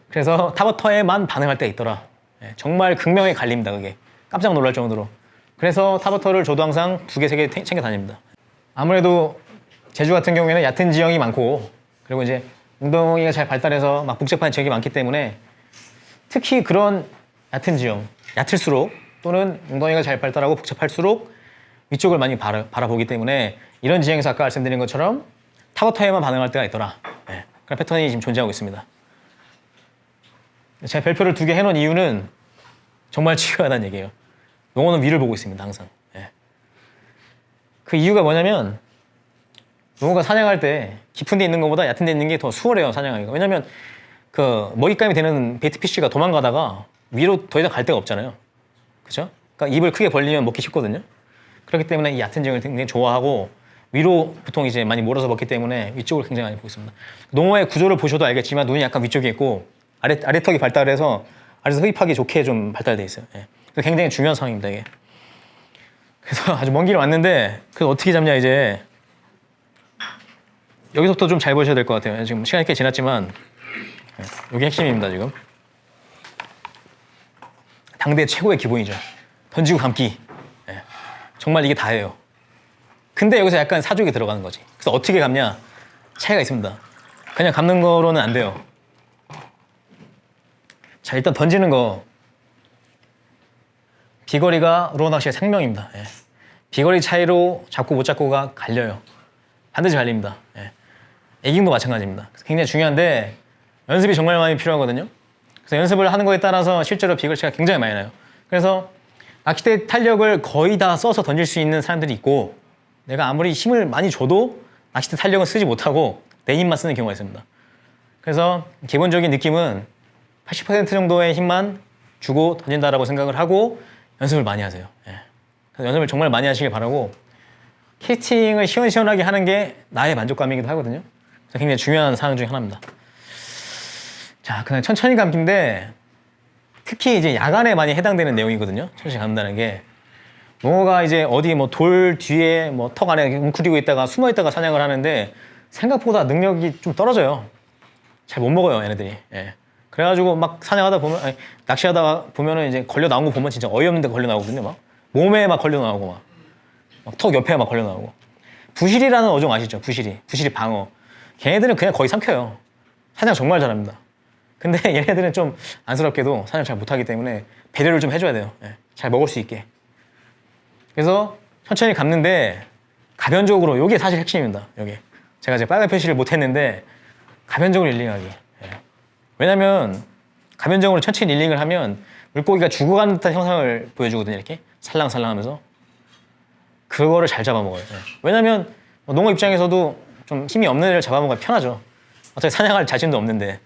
그래서 타버터에만 반응할 때가 있더라. 예. 정말 극명히 갈립니다. 그게 깜짝 놀랄 정도로. 그래서 타버터를 저도 항상 2개, 3개 챙겨 다닙니다. 아무래도 제주 같은 경우에는 얕은 지형이 많고 그리고 이제 웅덩이가 잘 발달해서 막 복잡한 지역이 많기 때문에 특히 그런 얕은 지형, 얕을수록 또는 웅덩이가 잘 발달하고 복잡할수록 위쪽을 많이 바라보기 때문에 이런 지형에서 아까 말씀드린 것처럼 타버터에만 반응할 때가 있더라. 네, 그런 패턴이 지금 존재하고 있습니다. 제가 별표를 2개 해놓은 이유는 정말 중요하다는 얘기예요. 농어는 위를 보고 있습니다, 항상. 네. 그 이유가 뭐냐면 농어가 사냥할 때 깊은 데 있는 것보다 얕은 데 있는 게 더 수월해요, 사냥하기가. 왜냐면 그 먹잇감이 되는 베이트 피쉬가 도망가다가 위로 더 이상 갈 데가 없잖아요. 그죠? 그러니까 입을 크게 벌리면 먹기 쉽거든요. 그렇기 때문에 이 얕은 지형을 굉장히 좋아하고 위로 보통 이제 많이 몰아서 먹기 때문에 위쪽을 굉장히 많이 보고 있습니다. 농어의 구조를 보셔도 알겠지만 눈이 약간 위쪽에 있고 아래턱이 발달해서 아래에서 흡입하기 좋게 좀 발달돼 있어요. 예. 그래서 굉장히 중요한 상황입니다, 이게. 그래서 아주 먼 길을 왔는데 그래서 어떻게 잡냐 이제 여기서부터 좀 잘 보셔야 될 것 같아요. 지금 시간이 꽤 지났지만 이게 핵심입니다, 지금. 당대 최고의 기본이죠. 던지고 감기. 예. 정말 이게 다예요. 근데 여기서 약간 사족이 들어가는 거지. 그래서 어떻게 감냐? 차이가 있습니다. 그냥 감는 거로는 안 돼요. 자, 일단 던지는 거. 비거리가 루어 낚시의 생명입니다. 예. 비거리 차이로 잡고 못 잡고가 갈려요. 반드시 갈립니다. 예. 에깅도 마찬가지입니다. 굉장히 중요한데 연습이 정말 많이 필요하거든요. 그래서 연습을 하는 거에 따라서 실제로 비거리 차이가 굉장히 많이 나요. 그래서 낚싯대 탄력을 거의 다 써서 던질 수 있는 사람들이 있고 내가 아무리 힘을 많이 줘도 낚싯대 탄력은 쓰지 못하고 내 힘만 쓰는 경우가 있습니다. 그래서 기본적인 느낌은 80% 정도의 힘만 주고 던진다라고 생각을 하고 연습을 많이 하세요. 예. 그래서 연습을 정말 많이 하시길 바라고 캐스팅을 시원시원하게 하는 게 나의 만족감이기도 하거든요. 그래서 굉장히 중요한 사항 중에 하나입니다. 자, 그냥 천천히 감기인데 특히 이제 야간에 많이 해당되는 내용이거든요. 천천히 감는다는 게 농어가 이제 어디 뭐 돌 뒤에 뭐 턱 안에 웅크리고 있다가 숨어 있다가 사냥을 하는데 생각보다 능력이 좀 떨어져요. 잘 못 먹어요, 얘네들이. 예. 그래가지고 막 사냥하다 보면 낚시하다 보면은 이제 걸려 나온 거 보면 진짜 어이없는데 걸려 나오거든요. 막 몸에 막 걸려 나오고 막 턱 옆에 막 걸려 나오고. 부실이라는 어종 아시죠? 부실이 방어. 걔네들은 그냥 거의 삼켜요. 사냥 정말 잘합니다. 근데 얘네들은 좀 안쓰럽게도 사냥 잘 못하기 때문에 배려를 좀 해줘야 돼요. 예. 잘 먹을 수 있게. 그래서 천천히 감는데 가변적으로 이게 사실 핵심입니다. 여기 제가 빨간 표시를 못했는데 가변적으로 릴링하기. 예. 왜냐면 가변적으로 천천히 릴링을 하면 물고기가 죽어가는 듯한 형상을 보여주거든요. 이렇게 살랑살랑하면서 그거를 잘 잡아먹어요. 예. 왜냐면 농어 입장에서도 좀 힘이 없는 애를 잡아먹으면 편하죠. 어차피 사냥할 자신도 없는데.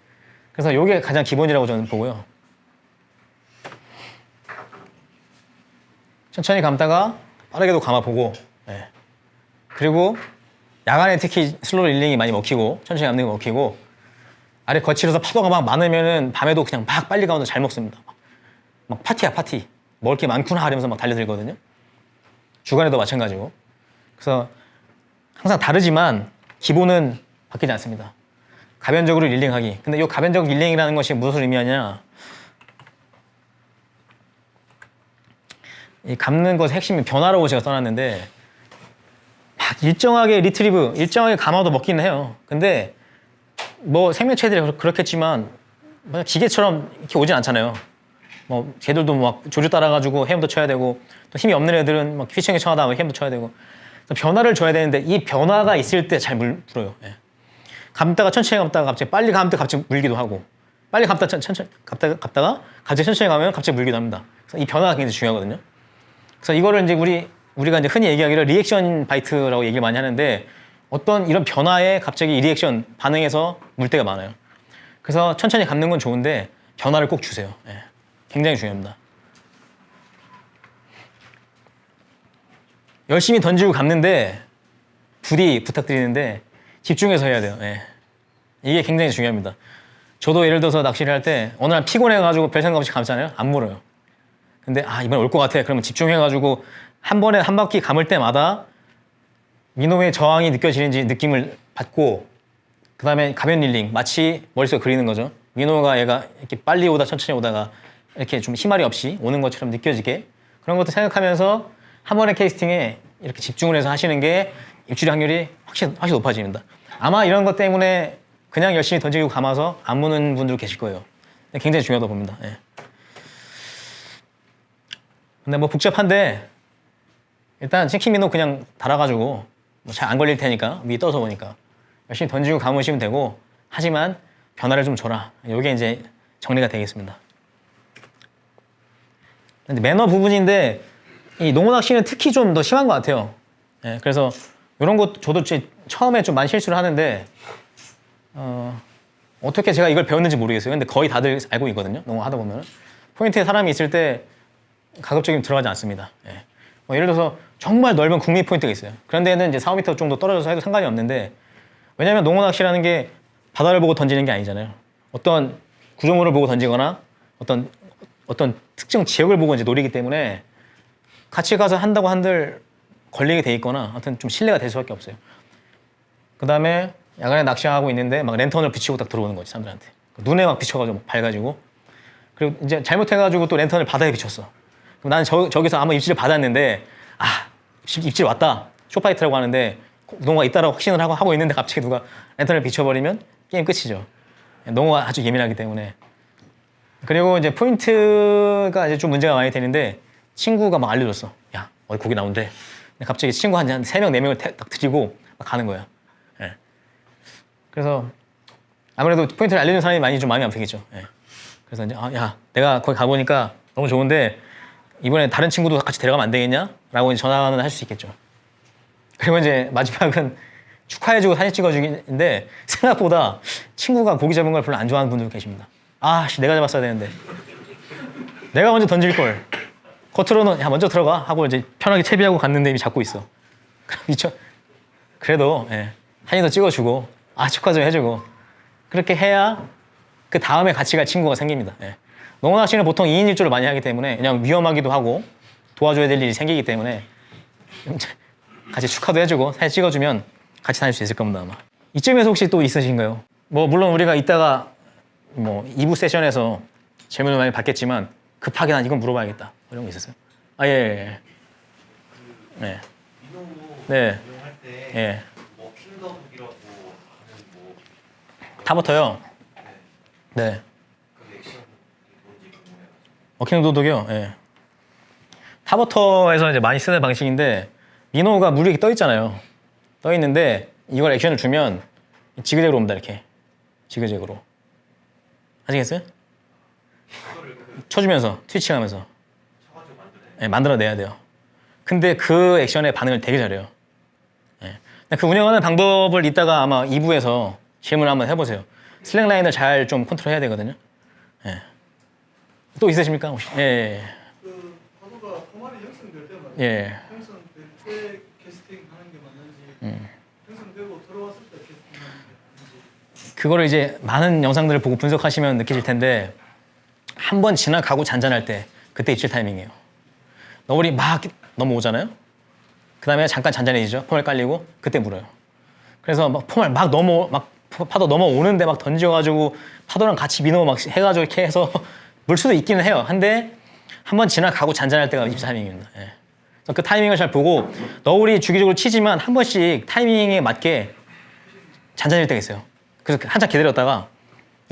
그래서 이게 가장 기본이라고 저는 보고요. 천천히 감다가 빠르게도 감아보고, 예. 그리고 야간에 특히 슬로우 릴링이 많이 먹히고 천천히 감는 게 먹히고 아래 거칠어서 파도가 막 많으면은 밤에도 그냥 막 빨리 가면 잘 먹습니다. 막 파티야 파티. 먹을 게 많구나 이러면서 막 달려들거든요. 주간에도 마찬가지고. 그래서 항상 다르지만 기본은 바뀌지 않습니다. 가변적으로 릴링하기. 근데 이 가변적 릴링이라는 것이 무엇을 의미하냐? 이 감는 것의 핵심이 변화라고 제가 써놨는데 막 일정하게 리트리브, 일정하게 감아도 먹기는 해요. 근데 뭐 생명체들이 그렇겠지만 기계처럼 이렇게 오진 않잖아요. 뭐 걔들도 막 조류 따라가지고 헤엄도 쳐야 되고 또 힘이 없는 애들은 막 휘청휘 청하다 헤엄도 쳐야 되고 변화를 줘야 되는데 이 변화가 있을 때 잘 물어요. 예. 감다가 천천히 감다가 갑자기 빨리 감다 갑자기 물기도 하고 빨리 감다 천천히 감다가 갑자기 천천히 가면 갑자기 물기도 합니다. 그래서 이 변화가 굉장히 중요하거든요. 그래서 이거를 이제 우리가 이제 흔히 얘기하기를 리액션 바이트라고 얘기를 많이 하는데 어떤 이런 변화에 갑자기 리액션 반응해서 물 때가 많아요. 그래서 천천히 감는 건 좋은데 변화를 꼭 주세요. 예. 굉장히 중요합니다. 열심히 던지고 감는데 부디 부탁드리는데 집중해서 해야 돼요. 예. 이게 굉장히 중요합니다. 저도 예를 들어서 낚시를 할 때 어느 날 피곤해가지고 별 생각 없이 감잖아요. 안 물어요. 근데 이번에 올 것 같아. 그러면 집중해가지고 한 번에 한 바퀴 감을 때마다 민호의 저항이 느껴지는지 느낌을 받고 그 다음에 가변 릴링 마치 머릿속에 그리는 거죠. 민호가 얘가 이렇게 빨리 오다 천천히 오다가 이렇게 좀 힘앓이 없이 오는 것처럼 느껴지게 그런 것도 생각하면서 한 번의 캐스팅에 이렇게 집중을 해서 하시는 게 입질 확률이 확실히 높아집니다. 아마 이런 것 때문에 그냥 열심히 던지고 감아서 안 무는 분들 계실 거예요. 굉장히 중요하다고 봅니다. 예. 근데 뭐 복잡한데 일단 싱킹 민호 그냥 달아가지고 뭐 잘 안 걸릴 테니까 위에 떠서 오니까 열심히 던지고 감으시면 되고 하지만 변화를 좀 줘라. 이게 이제 정리가 되겠습니다. 근데 매너 부분인데 이 농어 낚시는 특히 좀 더 심한 것 같아요. 예, 그래서 이런 것 저도 처음에 좀 많이 실수를 하는데 어떻게 제가 이걸 배웠는지 모르겠어요. 근데 거의 다들 알고 있거든요. 농어 하다 보면 포인트에 사람이 있을 때 가급적이면 들어가지 않습니다. 예. 뭐 예를 들어서 정말 넓은 국립 포인트가 있어요. 그런 데는 이제 4-5m 정도 떨어져서 해도 상관이 없는데 왜냐하면 농어 낚시라는 게 바다를 보고 던지는 게 아니잖아요. 어떤 구조물을 보고 던지거나 어떤 특정 지역을 보고 이제 노리기 때문에 같이 가서 한다고 한들 걸리게 돼 있거나 하여튼 좀 신뢰가 될 수밖에 없어요. 그 다음에 야간에 낚시하고 있는데 막 랜턴을 비치고 딱 들어오는 거지 사람들한테. 눈에 막 비춰가지고 막 밝아지고 그리고 이제 잘못해가지고 또 랜턴을 바다에 비췄어. 그럼 나는 저기서 아마 입질을 받았는데 입질 왔다 쇼파이트라고 하는데 농어가 있다라고 확신을 하고 있는데 갑자기 누가 랜턴을 비춰버리면 게임 끝이죠. 농어가 아주 예민하기 때문에. 그리고 이제 포인트가 이제 좀 문제가 많이 되는데 친구가 막 알려줬어. 야 어디 고기 나온대. 근데 갑자기 친구 한 3명, 4명을 딱 드리고 막 가는 거야. 예. 그래서 아무래도 포인트를 알려준 사람이 많이 좀 마음이 아프겠죠. 예. 그래서 이제 야 내가 거기 가보니까 너무 좋은데 이번에 다른 친구도 같이 데려가면 안 되겠냐? 라고 이제 전화는 할 수 있겠죠. 그리고 이제 마지막은 축하해주고 사진 찍어주기인데 생각보다 친구가 고기 잡은 걸 별로 안 좋아하는 분들 계십니다. 내가 잡았어야 되는데 내가 먼저 던질 걸. 겉으로는 야 먼저 들어가 하고 이제 편하게 채비하고 갔는데 이미 잡고 있어. 그래도 사진도 찍어주고 축하 좀 해주고 그렇게 해야 그 다음에 같이 갈 친구가 생깁니다. 농어 낚시는 보통 2인 1조를 많이 하기 때문에 그냥 위험하기도 하고 도와줘야 될 일이 생기기 때문에 같이 축하도 해주고 사진 찍어주면 같이 다닐 수 있을 겁니다 아마. 이쯤에서 혹시 또 있으신가요? 뭐 물론 우리가 이따가 뭐 2부 세션에서 질문을 많이 받겠지만 급하게 난 이건 물어봐야겠다 이런 거 있었어요? 예. 네. 민호 네. 이용할 때 예. 뭐 킹덤이라고 하는 뭐 타부터요? 네. 그 액션이 뭔지 궁금해요. 워킹 도둑이요? 예. 타버터에서 이제 많이 쓰는 방식인데 민호가 물이 이렇게 떠 있잖아요. 떠 있는데 이걸 액션을 주면 지그재그로 옵니다 이렇게 지그재그로. 아시겠어요? 쳐주면서 트위칭하면서 만들어내야 돼요. 근데 그 액션의 반응을 되게 잘해요. 그 운영하는 방법을 이따가 아마 2부에서 질문을 한번 해보세요. 슬랙 라인을 잘 좀 컨트롤해야 되거든요. 또 있으십니까? 혹시? 그 파도가 포말이 형성될 때마다 형성될 때 캐스팅 하는 게 맞는지 형성되고 들어왔을 때 캐스팅 하는 게 맞는지 그거를 이제 많은 영상들을 보고 분석하시면 느끼실 텐데 한 번 지나가고 잔잔할 때 그때 입질 타이밍이에요. 너울이 막 넘어오잖아요. 그 다음에 잠깐 잔잔해지죠. 포말 깔리고 그때 물어요. 그래서 막 포말 막 파도 넘어오는데 막 던져가지고 파도랑 같이 민호 막 해가지고 이렇게 해서 물 수도 있기는 해요. 한데 한 번 지나가고 잔잔할 때가 입질 타이밍입니다. 그래서 그 타이밍을 잘 보고 너울이 주기적으로 치지만 한 번씩 타이밍에 맞게 잔잔할 때가 있어요. 그래서 한참 기다렸다가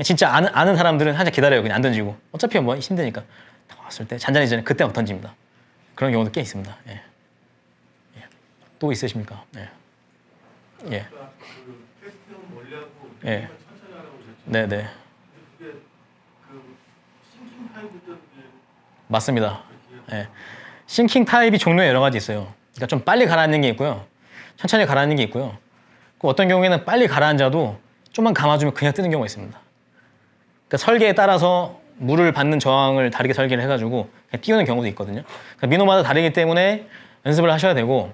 진짜 아는 사람들은 한참 기다려요. 그냥 안 던지고 어차피 뭐 힘드니까 딱 왔을 때 잔잔해지잖아요. 그때 막 던집니다. 그런 경우도 꽤 있습니다. 또 있으십니까? 그 캐스팅은 멀리 하고 천천히 하라고 그랬죠. 네네. 근데 그게 그 싱킹 타입일 때 그게 맞습니다. 싱킹 타입이 종류가 여러 가지 있어요. 그러니까 좀 빨리 가라앉는 게 있고요. 천천히 가라앉는 게 있고요. 그 어떤 경우에는 빨리 가라앉아도 좀만 감아주면 그냥 뜨는 경우가 있습니다. 그러니까 설계에 따라서 물을 받는 저항을 다르게 설계를 해가지고 그냥 띄우는 경우도 있거든요. 그러니까 민호마다 다르기 때문에 연습을 하셔야 되고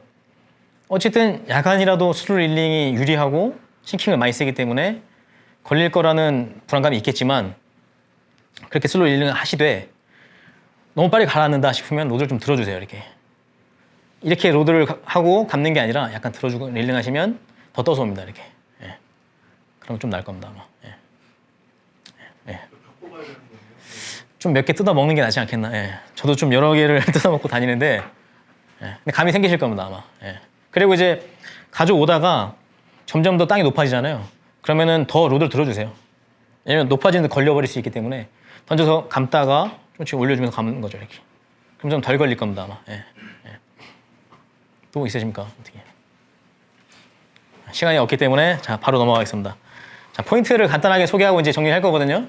어쨌든 야간이라도 슬로우 릴링이 유리하고 싱킹을 많이 쓰기 때문에 걸릴 거라는 불안감이 있겠지만 그렇게 슬로우 릴링을 하시되 너무 빨리 가라앉는다 싶으면 로드를 좀 들어주세요. 이렇게 로드를 하고 감는 게 아니라 약간 들어주고 릴링 하시면 더 떠서 옵니다. 이렇게. 예. 그럼 좀 나을 겁니다. 아마. 예. 예. 좀 몇 개 뜯어 먹는 게 낫지 않겠나. 예. 저도 좀 여러 개를 뜯어 먹고 다니는데 예. 근데 감이 생기실 겁니다. 아마. 예. 그리고 이제 가져오다가 점점 더 땅이 높아지잖아요. 그러면은 더 로드를 들어주세요. 왜냐면 높아지는데 걸려버릴 수 있기 때문에 던져서 감다가 조금씩 올려주면서 감는 거죠. 이렇게. 그럼 좀 덜 걸릴 겁니다. 아마. 예. 또 있으십니까? 어떻게? 시간이 없기 때문에 자 바로 넘어가겠습니다. 자 포인트를 간단하게 소개하고 이제 정리할 거거든요.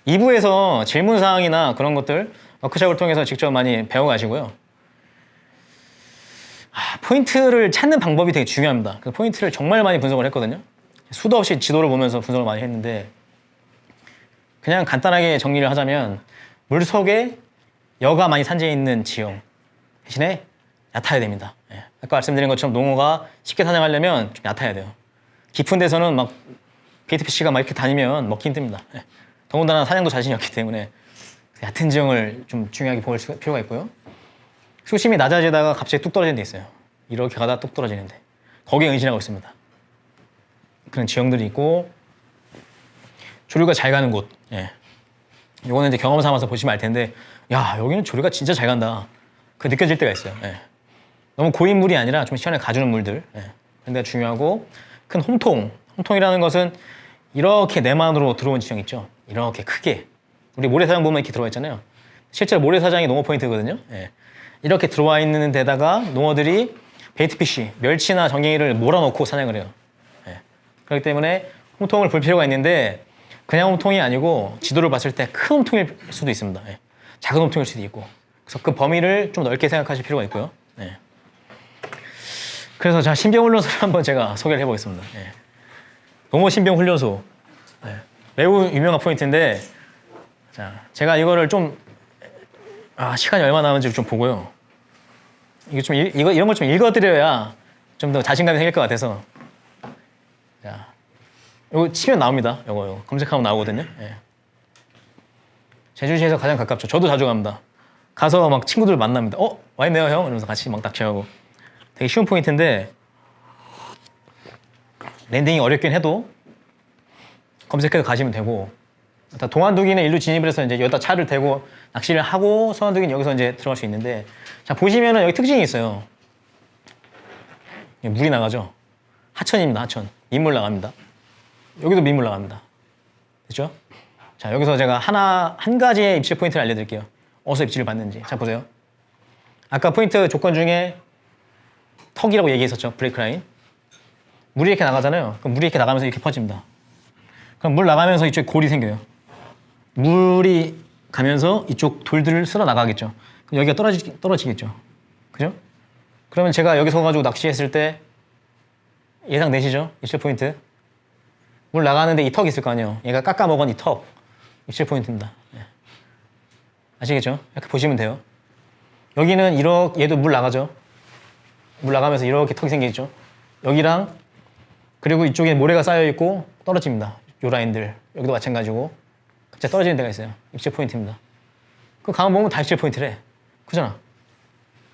2부에서 질문 사항이나 그런 것들 워크숍을 통해서 직접 많이 배워가시고요. 포인트를 찾는 방법이 되게 중요합니다. 그 포인트를 정말 많이 분석을 했거든요. 수도 없이 지도를 보면서 분석을 많이 했는데 그냥 간단하게 정리를 하자면 물 속에 여가 많이 산재해 있는 지형 대신에 얕아야 됩니다. 예. 아까 말씀드린 것처럼 농어가 쉽게 사냥하려면 좀 얕아야 돼요. 깊은 데서는 막 베이트피쉬가 막 이렇게 다니면 먹기 힘듭니다. 예. 더군다나 사냥도 자신이 없기 때문에 얕은 지형을 좀 중요하게 볼 필요가 있고요. 수심이 낮아지다가 갑자기 뚝 떨어지는 데 있어요. 이렇게 가다가 뚝 떨어지는데 거기에 은신하고 있습니다. 그런 지형들이 있고 조류가 잘 가는 곳. 예. 이거는 이제 경험 삼아서 보시면 알 텐데 야 여기는 조류가 진짜 잘 간다. 그 느껴질 때가 있어요. 예. 너무 고인 물이 아니라 좀 시원하게 가주는 물들. 예. 그런 데가 중요하고 큰 홈통. 홈통이라는 것은 이렇게 내만으로 들어온 지형 있죠. 이렇게 크게. 우리 모래사장 보면 이렇게 들어와 있잖아요. 실제로 모래사장이 농어 포인트거든요. 예. 이렇게 들어와 있는 데다가 농어들이 베이트피쉬, 멸치나 정갱이를 몰아넣고 사냥을 해요. 예. 그렇기 때문에 홈통을 볼 필요가 있는데 그냥 홈통이 아니고 지도를 봤을 때 큰 홈통일 수도 있습니다. 예. 작은 홈통일 수도 있고. 그래서 그 범위를 좀 넓게 생각하실 필요가 있고요. 예. 그래서 자 신병훈련소를 한번 제가 소개를 해보겠습니다. 예. 농어 신병훈련소. 예. 매우 유명한 포인트인데 자 제가 이거를 좀 시간이 얼마 남은지 좀 보고요. 이거 좀 이런 걸 좀 읽어드려야 좀 더 자신감이 생길 것 같아서 자 이거 치면 나옵니다. 이거 검색하면 나오거든요. 예. 제주시에서 가장 가깝죠. 저도 자주 갑니다. 가서 막 친구들 만납니다. 와 있네요 형 이러면서 같이 막 낚시하고 되게 쉬운 포인트인데 랜딩이 어렵긴 해도 검색해서 가시면 되고 동안두기는 일로 진입을 해서 이제 여기다 차를 대고 낚시를 하고 서안두기는 여기서 이제 들어갈 수 있는데 자 보시면은 여기 특징이 있어요. 물이 나가죠. 하천입니다. 하천. 민물 나갑니다. 여기도 민물 나갑니다. 됐죠? 자 여기서 제가 한 가지의 입질 포인트를 알려드릴게요. 어디서 입질을 받는지. 자 보세요. 아까 포인트 조건 중에 턱이라고 얘기했었죠. 브레이크 라인. 물이 이렇게 나가잖아요. 그럼 물이 이렇게 나가면서 이렇게 퍼집니다. 그럼 물 나가면서 이쪽에 골이 생겨요. 물이 가면서 이쪽 돌들을 쓸어 나가겠죠. 여기가 떨어지겠죠. 그죠? 그러면 제가 여기서 가지고 낚시했을 때 예상 되시죠? 입질 포인트. 물 나가는데 이 턱이 있을 거 아니에요. 얘가 깎아먹은 이 턱. 입질 포인트입니다. 예. 아시겠죠? 이렇게 보시면 돼요. 여기는 얘도 물 나가죠. 물 나가면서 이렇게 턱이 생기죠. 여기랑 그리고 이쪽에 모래가 쌓여 있고 떨어집니다. 요 라인들 여기도 마찬가지고 갑자기 떨어지는 데가 있어요. 입질 포인트입니다. 그 가만 보면 다 입질 포인트래. 그잖아.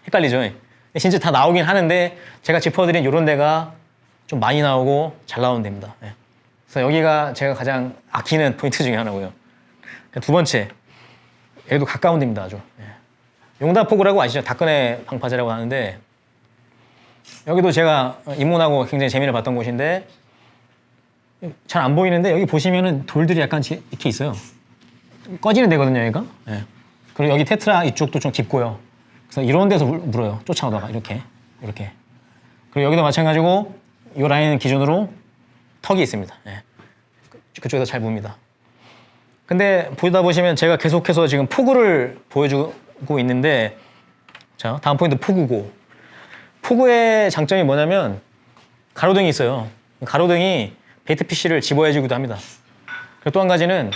헷갈리죠. 근데 진짜 다 나오긴 하는데 제가 짚어드린 이런 데가 좀 많이 나오고 잘 나오는 데입니다. 예. 그래서 여기가 제가 가장 아끼는 포인트 중에 하나고요. 두 번째, 여기도 가까운 데입니다. 아주. 예. 용다포구라고 아시죠? 닭근의 방파제라고 하는데 여기도 제가 입문하고 굉장히 재미를 봤던 곳인데 잘 안 보이는데 여기 보시면은 돌들이 약간 이렇게 있어요. 좀 꺼지는 데거든요, 여기가. 예. 그리고 여기 테트라 이쪽도 좀 깊고요. 그래서 이런 데서 물어요. 쫓아오다가 이렇게. 그리고 여기도 마찬가지고 이 라인 기준으로 턱이 있습니다. 예. 그쪽에서 잘 봅니다. 근데 보다 보시면 제가 계속해서 지금 포구를 보여주고 있는데 자 다음 포인트 포구고 포구의 장점이 뭐냐면 가로등이 있어요. 가로등이 베이트피쉬를 집어해주기도 합니다. 그리고 또 한 가지는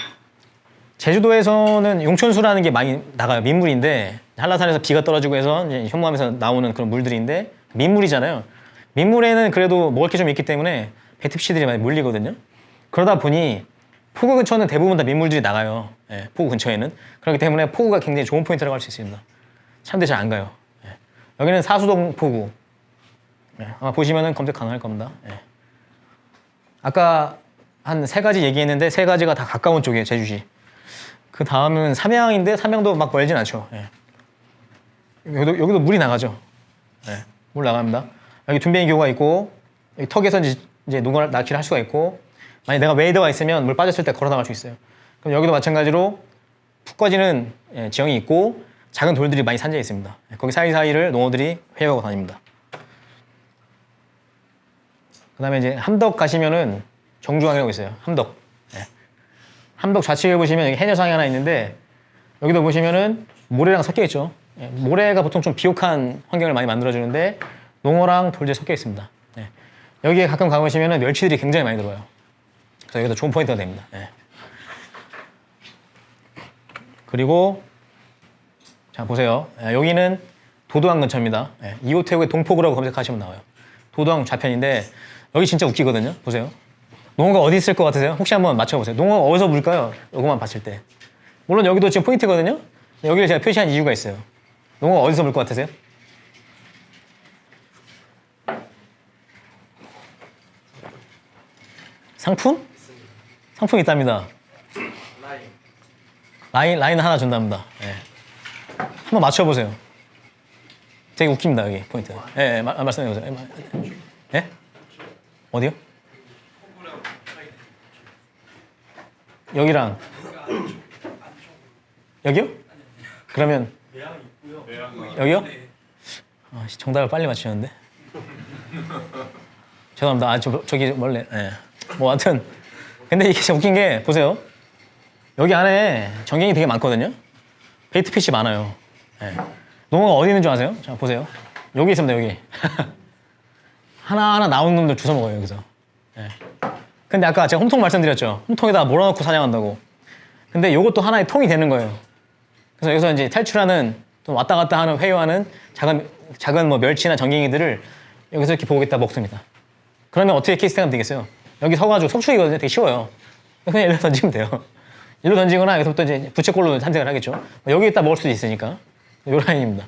제주도에서는 용천수라는 게 많이 나가요. 민물인데 한라산에서 비가 떨어지고 해서 이제 현무암에서 나오는 그런 물들인데 민물이잖아요. 민물에는 그래도 먹을 게 좀 있기 때문에 배트피쉬들이 많이 몰리거든요. 그러다 보니 포구 근처는 대부분 다 민물들이 나가요. 예, 포구 근처에는. 그렇기 때문에 포구가 굉장히 좋은 포인트라고 할 수 있습니다. 사람들이 잘 안 가요. 예. 여기는 사수동 포구. 예, 아마 보시면은 검색 가능할 겁니다. 예. 아까 한 3가지 얘기했는데 3가지가 다 가까운 쪽이에요, 제주시. 그 다음은 삼양인데 삼양도 막 멀진 않죠. 예. 여기도 물이 나가죠. 예. 물 나갑니다. 여기 둔뱅이 교가 있고 여기 턱에서 이제 농어 낚시를 할 수가 있고 만약 내가 웨이더가 있으면 물 빠졌을 때 걸어 나갈 수 있어요. 그럼 여기도 마찬가지로 푹 꺼지는 지형이 있고 작은 돌들이 많이 산재 있습니다. 거기 사이사이를 농어들이 회유하고 다닙니다. 그 다음에 이제 함덕 가시면은 정주항이라고 있어요. 함덕. 예. 함덕 좌측에 보시면 여기 해녀상이 하나 있는데 여기도 보시면은 모래랑 섞여 있죠. 예. 모래가 보통 좀 비옥한 환경을 많이 만들어주는데 농어랑 돌들이 섞여 있습니다. 예. 여기에 가끔 가보시면은 멸치들이 굉장히 많이 들어와요. 그래서 여기도 좋은 포인트가 됩니다. 예. 그리고 자 보세요. 예. 여기는 도도항 근처입니다. 예. 이호태우의 동포구라고 검색하시면 나와요. 도도항 좌편인데 여기 진짜 웃기거든요. 보세요. 농어가 어디 있을 것 같으세요? 혹시 한번 맞춰보세요. 농어가 어디서 물까요? 이거만 봤을 때. 물론 여기도 지금 포인트거든요. 여기를 제가 표시한 이유가 있어요. 농어가 어디서 물 것 같으세요? 상품? 상품 있답니다. 라인 하나 준답니다. 예. 한번 맞춰보세요. 되게 웃깁니다, 여기 포인트. 예, 말씀해보세요. 예? 어디요? 여기랑 여기요? 그러면 여기요? 아, 정답을 빨리 맞추셨는데. 죄송합니다. 아, 저기 원래 예. 뭐 하여튼 근데 이게 진짜 웃긴 게 보세요. 여기 안에 전갱이 되게 많거든요. 베이트피쉬 많아요. 예. 농어가 어디 있는 줄 아세요? 자 보세요. 여기 있습니다. 여기 하나하나 나오는 놈들 주워 먹어요 여기서. 예. 근데 아까 제가 홈통 말씀드렸죠. 홈통에다 몰아넣고 사냥한다고. 근데 이것도 하나의 통이 되는 거예요. 그래서 여기서 이제 탈출하는 또 왔다 갔다 하는 회유하는 작은 뭐 멸치나 전갱이들을 여기서 이렇게 보겠다 먹습니다. 그러면 어떻게 캐스팅하면 되겠어요? 여기 서가지고 속축이거든요. 되게 쉬워요. 그냥 일로 던지면 돼요. 일로 던지거나 여기서부터 이제 부채꼴로 산책을 하겠죠. 여기 있다 먹을 수도 있으니까. 이 라인입니다.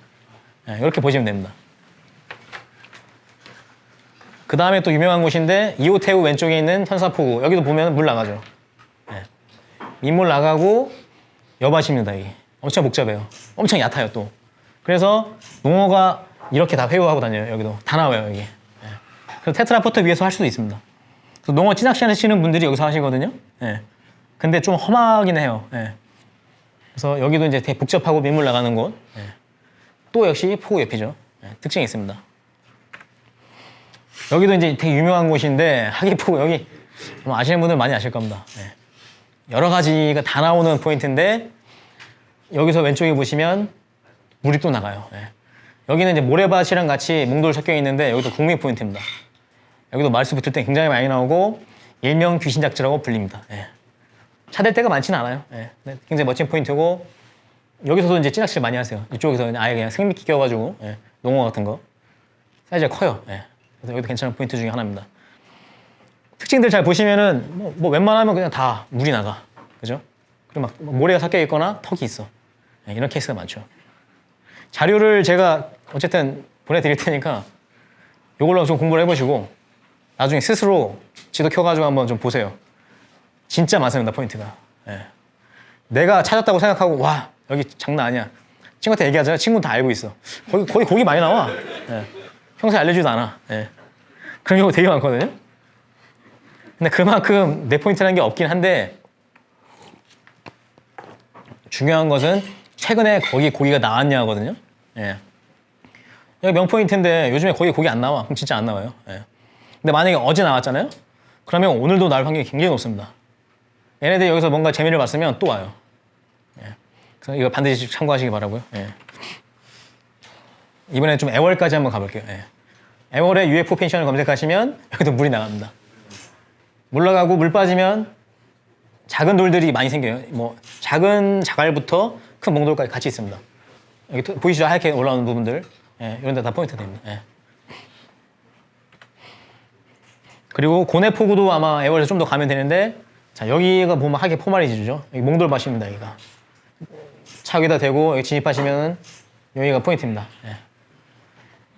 네, 이렇게 보시면 됩니다. 그 다음에 또 유명한 곳인데 이호태우 왼쪽에 있는 현사포구. 여기도 보면 물 나가죠. 네. 민물 나가고 여밭입니다. 이게 엄청 복잡해요. 엄청 얕아요 또. 그래서 농어가 이렇게 다 회유하고 다녀요. 여기도 다 나와요 여기. 네. 그래서 테트라포트 위에서 할 수도 있습니다. 그래서 농어 찌낚시 하시는 분들이 여기서 하시거든요. 네. 근데 좀 험하긴 해요. 네. 그래서 여기도 이제 되게 복잡하고 민물 나가는 곳. 네. 또 역시 포구 옆이죠. 네. 특징이 있습니다. 여기도 이제 되게 유명한 곳인데 하기포구 여기 아마 아시는 분들 많이 아실 겁니다. 네. 여러 가지가 다 나오는 포인트인데 여기서 왼쪽에 보시면 물이 또 나가요. 네. 여기는 이제 모래밭이랑 같이 몽돌 섞여 있는데 여기도 국민 포인트입니다. 여기도 말수 붙을 때 굉장히 많이 나오고 일명 귀신작지라고 불립니다. 네. 차댈 때가 많지는 않아요. 네. 굉장히 멋진 포인트고 여기서도 이제 찌낚시를 많이 하세요. 이쪽에서 아예 그냥 생미끼 껴가지고 네. 농어 같은 거 사이즈가 커요. 네. 그래서 여기도 괜찮은 포인트 중에 하나입니다. 특징들 잘 보시면은 뭐 웬만하면 그냥 다 물이 나가. 그죠? 그리고 막 모래가 섞여 있거나 턱이 있어. 네, 이런 케이스가 많죠. 자료를 제가 어쨌든 보내드릴 테니까 이걸로 좀 공부를 해보시고 나중에 스스로 지도 켜가지고 한번 좀 보세요. 진짜 많습니다, 포인트가. 네. 내가 찾았다고 생각하고 와 여기 장난 아니야. 친구한테 얘기하잖아요. 친구는 다 알고 있어. 거기 고기 많이 나와. 네. 평소에 알려주지도 않아. 네. 그런 경우 되게 많거든요. 근데 그만큼 내 포인트라는 게 없긴 한데 중요한 것은 최근에 거기 고기가 나왔냐 하거든요. 예. 여기 명포인트인데 요즘에 거기 고기 안 나와. 그럼 진짜 안 나와요. 예. 근데 만약에 어제 나왔잖아요. 그러면 오늘도 나올 확률이 굉장히 높습니다. 얘네들이 여기서 뭔가 재미를 봤으면 또 와요. 예. 그래서 이거 반드시 참고하시기 바라고요. 예. 이번에 좀 애월까지 한번 가볼게요. 예. 애월에 UFO 펜션을 검색하시면 여기도 물이 나갑니다. 물 나가고 물 빠지면 작은 돌들이 많이 생겨요. 뭐 작은 자갈부터 큰 몽돌까지 같이 있습니다. 여기 보이시죠? 하얗게 올라오는 부분들. 예, 이런 데 다 포인트 됩니다. 예. 그리고 고내 포구도 아마 애월에서 좀 더 가면 되는데, 자, 여기가 보면 하얗게 포말해지죠. 여기 몽돌밭입니다, 여기가. 차 여기다 대고 여기 진입하시면 여기가 포인트입니다. 예.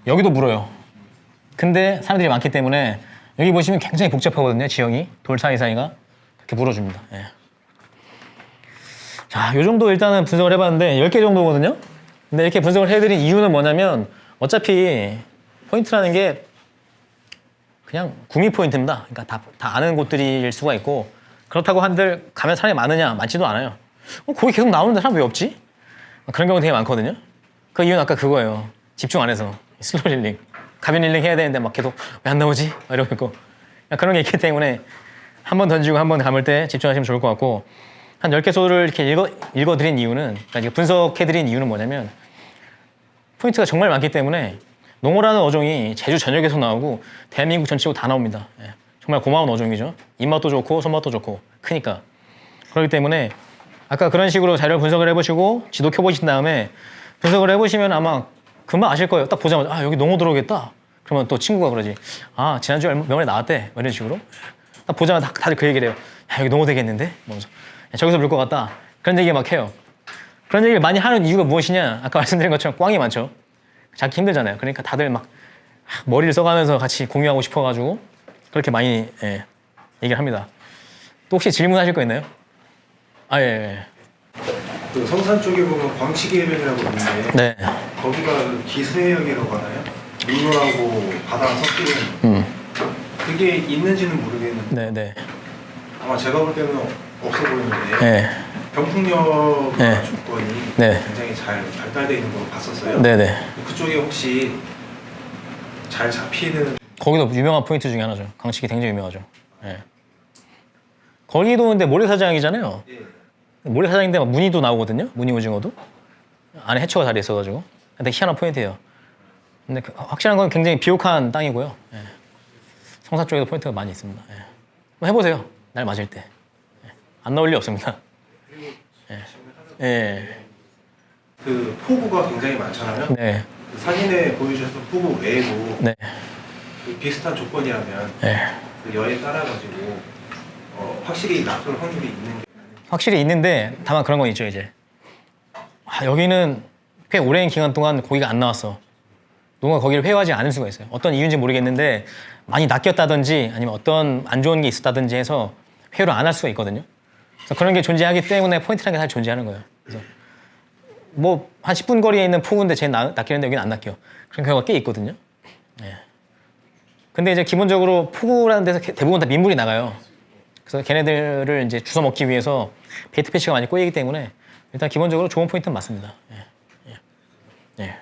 여기도 물어요. 근데 사람들이 많기 때문에 여기 보시면 굉장히 복잡하거든요, 지형이. 돌 사이사이가. 이렇게 물어줍니다. 예. 자, 요 정도 일단은 분석을 해봤는데 10개 정도거든요. 근데 이렇게 분석을 해드린 이유는 뭐냐면 어차피 포인트라는 게 그냥 구미 포인트입니다. 그러니까 다 아는 곳들일 수가 있고, 그렇다고 한들 가면 사람이 많으냐? 많지도 않아요. 거기 계속 나오는데 사람 왜 없지? 그런 경우 되게 많거든요. 그 이유는 아까 그거예요. 집중 안 해서. 슬로우 힐링. 가면 힐링 해야 되는데 막 계속 왜 안 나오지? 막 이러고 있고. 그런 게 있기 때문에 한 번 던지고 한 번 감을 때 집중하시면 좋을 것 같고, 한 10개 소를 이렇게 읽어드린 이유는, 그러니까 분석해드린 이유는 뭐냐면 포인트가 정말 많기 때문에 농어라는 어종이 제주 전역에서 나오고 대한민국 전체로 다 나옵니다. 예. 정말 고마운 어종이죠. 입맛도 좋고 손맛도 좋고 크니까. 그렇기 때문에 아까 그런 식으로 자료를 분석을 해보시고 지도 켜보신 다음에 분석을 해보시면 아마 금방 아실 거예요. 딱 보자마자 아 여기 농어 들어오겠다. 그러면 또 친구가 그러지. 아 지난주에 명월에 나왔대. 이런 식으로. 딱 보자마자 다들 그 얘기를 해요. 야 여기 농어 되겠는데? 뭐면서 저기서 물 것 같다. 그런 얘기 막 해요. 그런 얘기를 많이 하는 이유가 무엇이냐? 아까 말씀드린 것처럼 꽝이 많죠. 잡기 힘들잖아요. 그러니까 다들 막 머리를 써가면서 같이 공유하고 싶어가지고 그렇게 많이 얘기를 합니다. 또 혹시 질문하실 거 있나요? 아 예. 그 성산 쪽에 보면 광치기 해변이라고 있는데 네. 거기가 그 기수해역이라고 하나요? 물하고 바다가 섞이는 그게 있는지는 모르겠는데 네. 아마 제가 볼 때는 없어 보이는데 네. 병풍력 네. 조건이 네. 굉장히 잘 발달되어 있는 걸로 봤었어요. 네네. 그쪽에 혹시 잘 잡히는 거기도 유명한 포인트 중에 하나죠. 강치기 굉장히 유명하죠. 예. 거기도 근데 모래사장이잖아요. 예. 모래사장인데 막 무늬도 나오거든요. 무늬 오징어도. 안에 해초가 잘 있어가지고. 근데 희한한 포인트예요. 근데 확실한 건 굉장히 비옥한 땅이고요. 예. 성산 쪽에도 포인트가 많이 있습니다. 예. 한번 해보세요. 날 맞을 때. 예. 안 나올 리 없습니다. 예. 그 포구가 굉장히 많잖아요. 네. 그 사진에 보여주셨던 포구 외에도 네. 그 비슷한 조건이라면 예. 그 여에 따라 가지고 확실히 낚을 확률이 있는 게 확실히 있는데 다만 그런 건 있죠 이제. 여기는 꽤 오랜 기간 동안 고기가 안 나왔어. 농어가 거기를 회유하지 않을 수가 있어요. 어떤 이유인지 모르겠는데 많이 낚였다든지 아니면 어떤 안 좋은 게 있었다든지 해서 회유를 안 할 수가 있거든요. 그래서 그런 게 존재하기 때문에 포인트라는 게 사실 존재하는 거예요. 그래서 뭐 한 10분 거리에 있는 포구인데 쟤 낚이는데 여기는 안 낚여. 그런 경우가 꽤 있거든요. 예. 근데 이제 기본적으로 포구라는 데서 대부분 다 민물이 나가요. 그래서 걔네들을 이제 주워 먹기 위해서 베이트 패치가 많이 꼬이기 때문에 일단 기본적으로 좋은 포인트는 맞습니다. 예.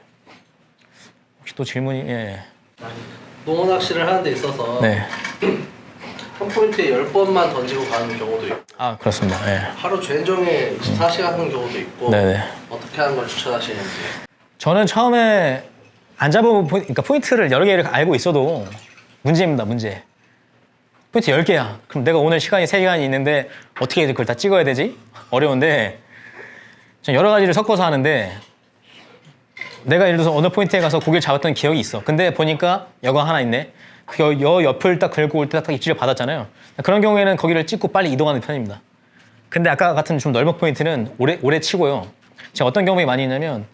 혹시 또 질문이 농어 낚시를 하는 데 있어서 네. 한 포인트에 10번만 던지고 가는 경우도 있고 아 그렇습니다. 예. 하루 종일 24시간 하는 경우도 있고 네네. 어떻게 하는 걸 추천하시는지. 저는 처음에 안 잡아본 그러니까 포인트를 여러 개를 알고 있어도 문제입니다. 문제. 포인트 10개야. 그럼 내가 오늘 시간이 3시간이 있는데 어떻게 그걸 다 찍어야 되지? 어려운데 전 여러 가지를 섞어서 하는데 내가 예를 들어서 어느 포인트에 가서 고기를 잡았던 기억이 있어. 근데 보니까 여가 하나 있네. 그 여 옆을 딱 긁고 올 때 딱 입질을 받았잖아요. 그런 경우에는 거기를 찍고 빨리 이동하는 편입니다. 근데 아까 같은 좀 넓은 포인트는 오래 치고요. 제가 어떤 경험이 많이 있냐면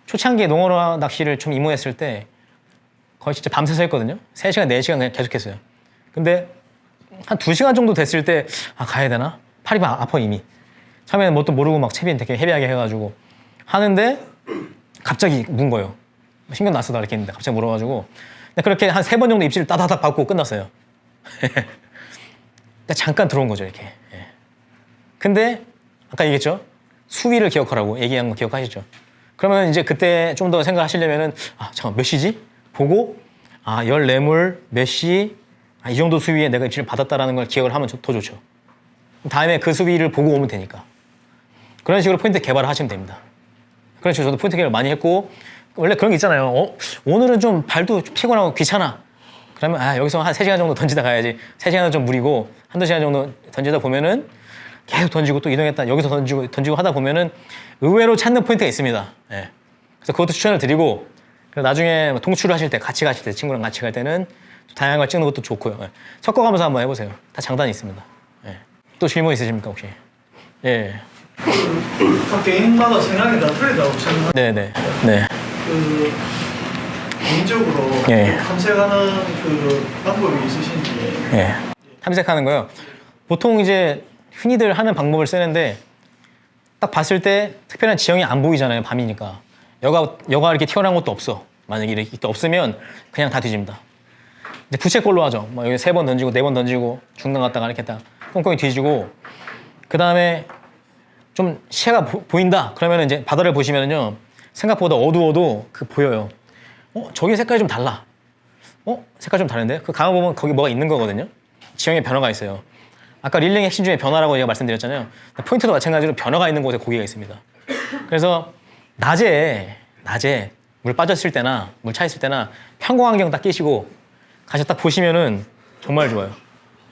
초창기에 농어라 낚시를 좀 입문했을 때 거의 진짜 밤새서 했거든요. 3시간, 4시간 그냥 계속했어요. 근데 한 2시간 정도 됐을 때 아 가야 되나? 팔이 아파 이미. 처음에는 뭣도 모르고 막 채비는 되게 헤비하게 해가지고 하는데 갑자기 문 거예요. 신경 났어 나 이렇게 했는데 갑자기 물어가지고 그렇게 한 3번 정도 입질을 따다닥 받고 끝났어요. 그러니까 잠깐 들어온 거죠 이렇게. 근데 아까 얘기했죠. 수위를 기억하라고 얘기한 거 기억하시죠? 그러면 이제 그때 좀 더 생각하시려면은 아 잠깐 몇 시지? 보고 아 14물 몇 시? 이 정도 수위에 내가 입질을 받았다라는 걸 기억을 하면 더 좋죠. 다음에 그 수위를 보고 오면 되니까. 그런 식으로 포인트 개발을 하시면 됩니다. 그런 식으로 저도 포인트 개발을 많이 했고 원래 그런 게 있잖아요. 오늘은 좀 발도 좀 피곤하고 귀찮아. 그러면 여기서 한 3시간 정도 던지다 가야지. 3시간은 좀 무리고 한두 시간 정도 던지다 보면은 계속 던지고 또 이동했다 여기서 던지고 하다 보면은 의외로 찾는 포인트가 있습니다. 예. 그래서 그것도 추천을 드리고 그리고 나중에 통출을 하실 때 같이 가실 때 친구랑 같이 갈 때는 다양한 걸 찍는 것도 좋고요. 예. 섞어가면서 한번 해보세요. 다 장단이 있습니다. 예. 또 질문 있으십니까 혹시? 예. 각 개인마다 생각이 다 틀리다고 생각합니다. 네네. 네. 그 개인적으로 예. 탐색하는 그 방법이 있으신지. 예. 탐색하는 거요. 보통 이제 흔히들 하는 방법을 쓰는데 딱 봤을 때 특별한 지형이 안 보이잖아요. 밤이니까. 여가 이렇게 튀어나온 것도 없어. 만약에 이렇게 없으면 그냥 다 뒤집니다. 이제 부채꼴로 하죠. 뭐 여기 3번 던지고 4번 던지고 중간 갔다가 이렇게 딱 꼼꼼히 뒤지고 그 다음에 좀 시야가 보인다. 그러면 이제 바다를 보시면은요 생각보다 어두워도 그 보여요. 저기 색깔이 좀 달라. 색깔 좀 다른데? 그 가만 보면 거기 뭐가 있는 거거든요. 지형에 변화가 있어요. 아까 릴링 핵심 중에 변화라고 제가 말씀드렸잖아요. 포인트도 마찬가지로 변화가 있는 곳에 고기가 있습니다. 그래서 낮에 물 빠졌을 때나 물 차 있을 때나 편광안경 딱 끼시고 가서 딱 보시면은 정말 좋아요.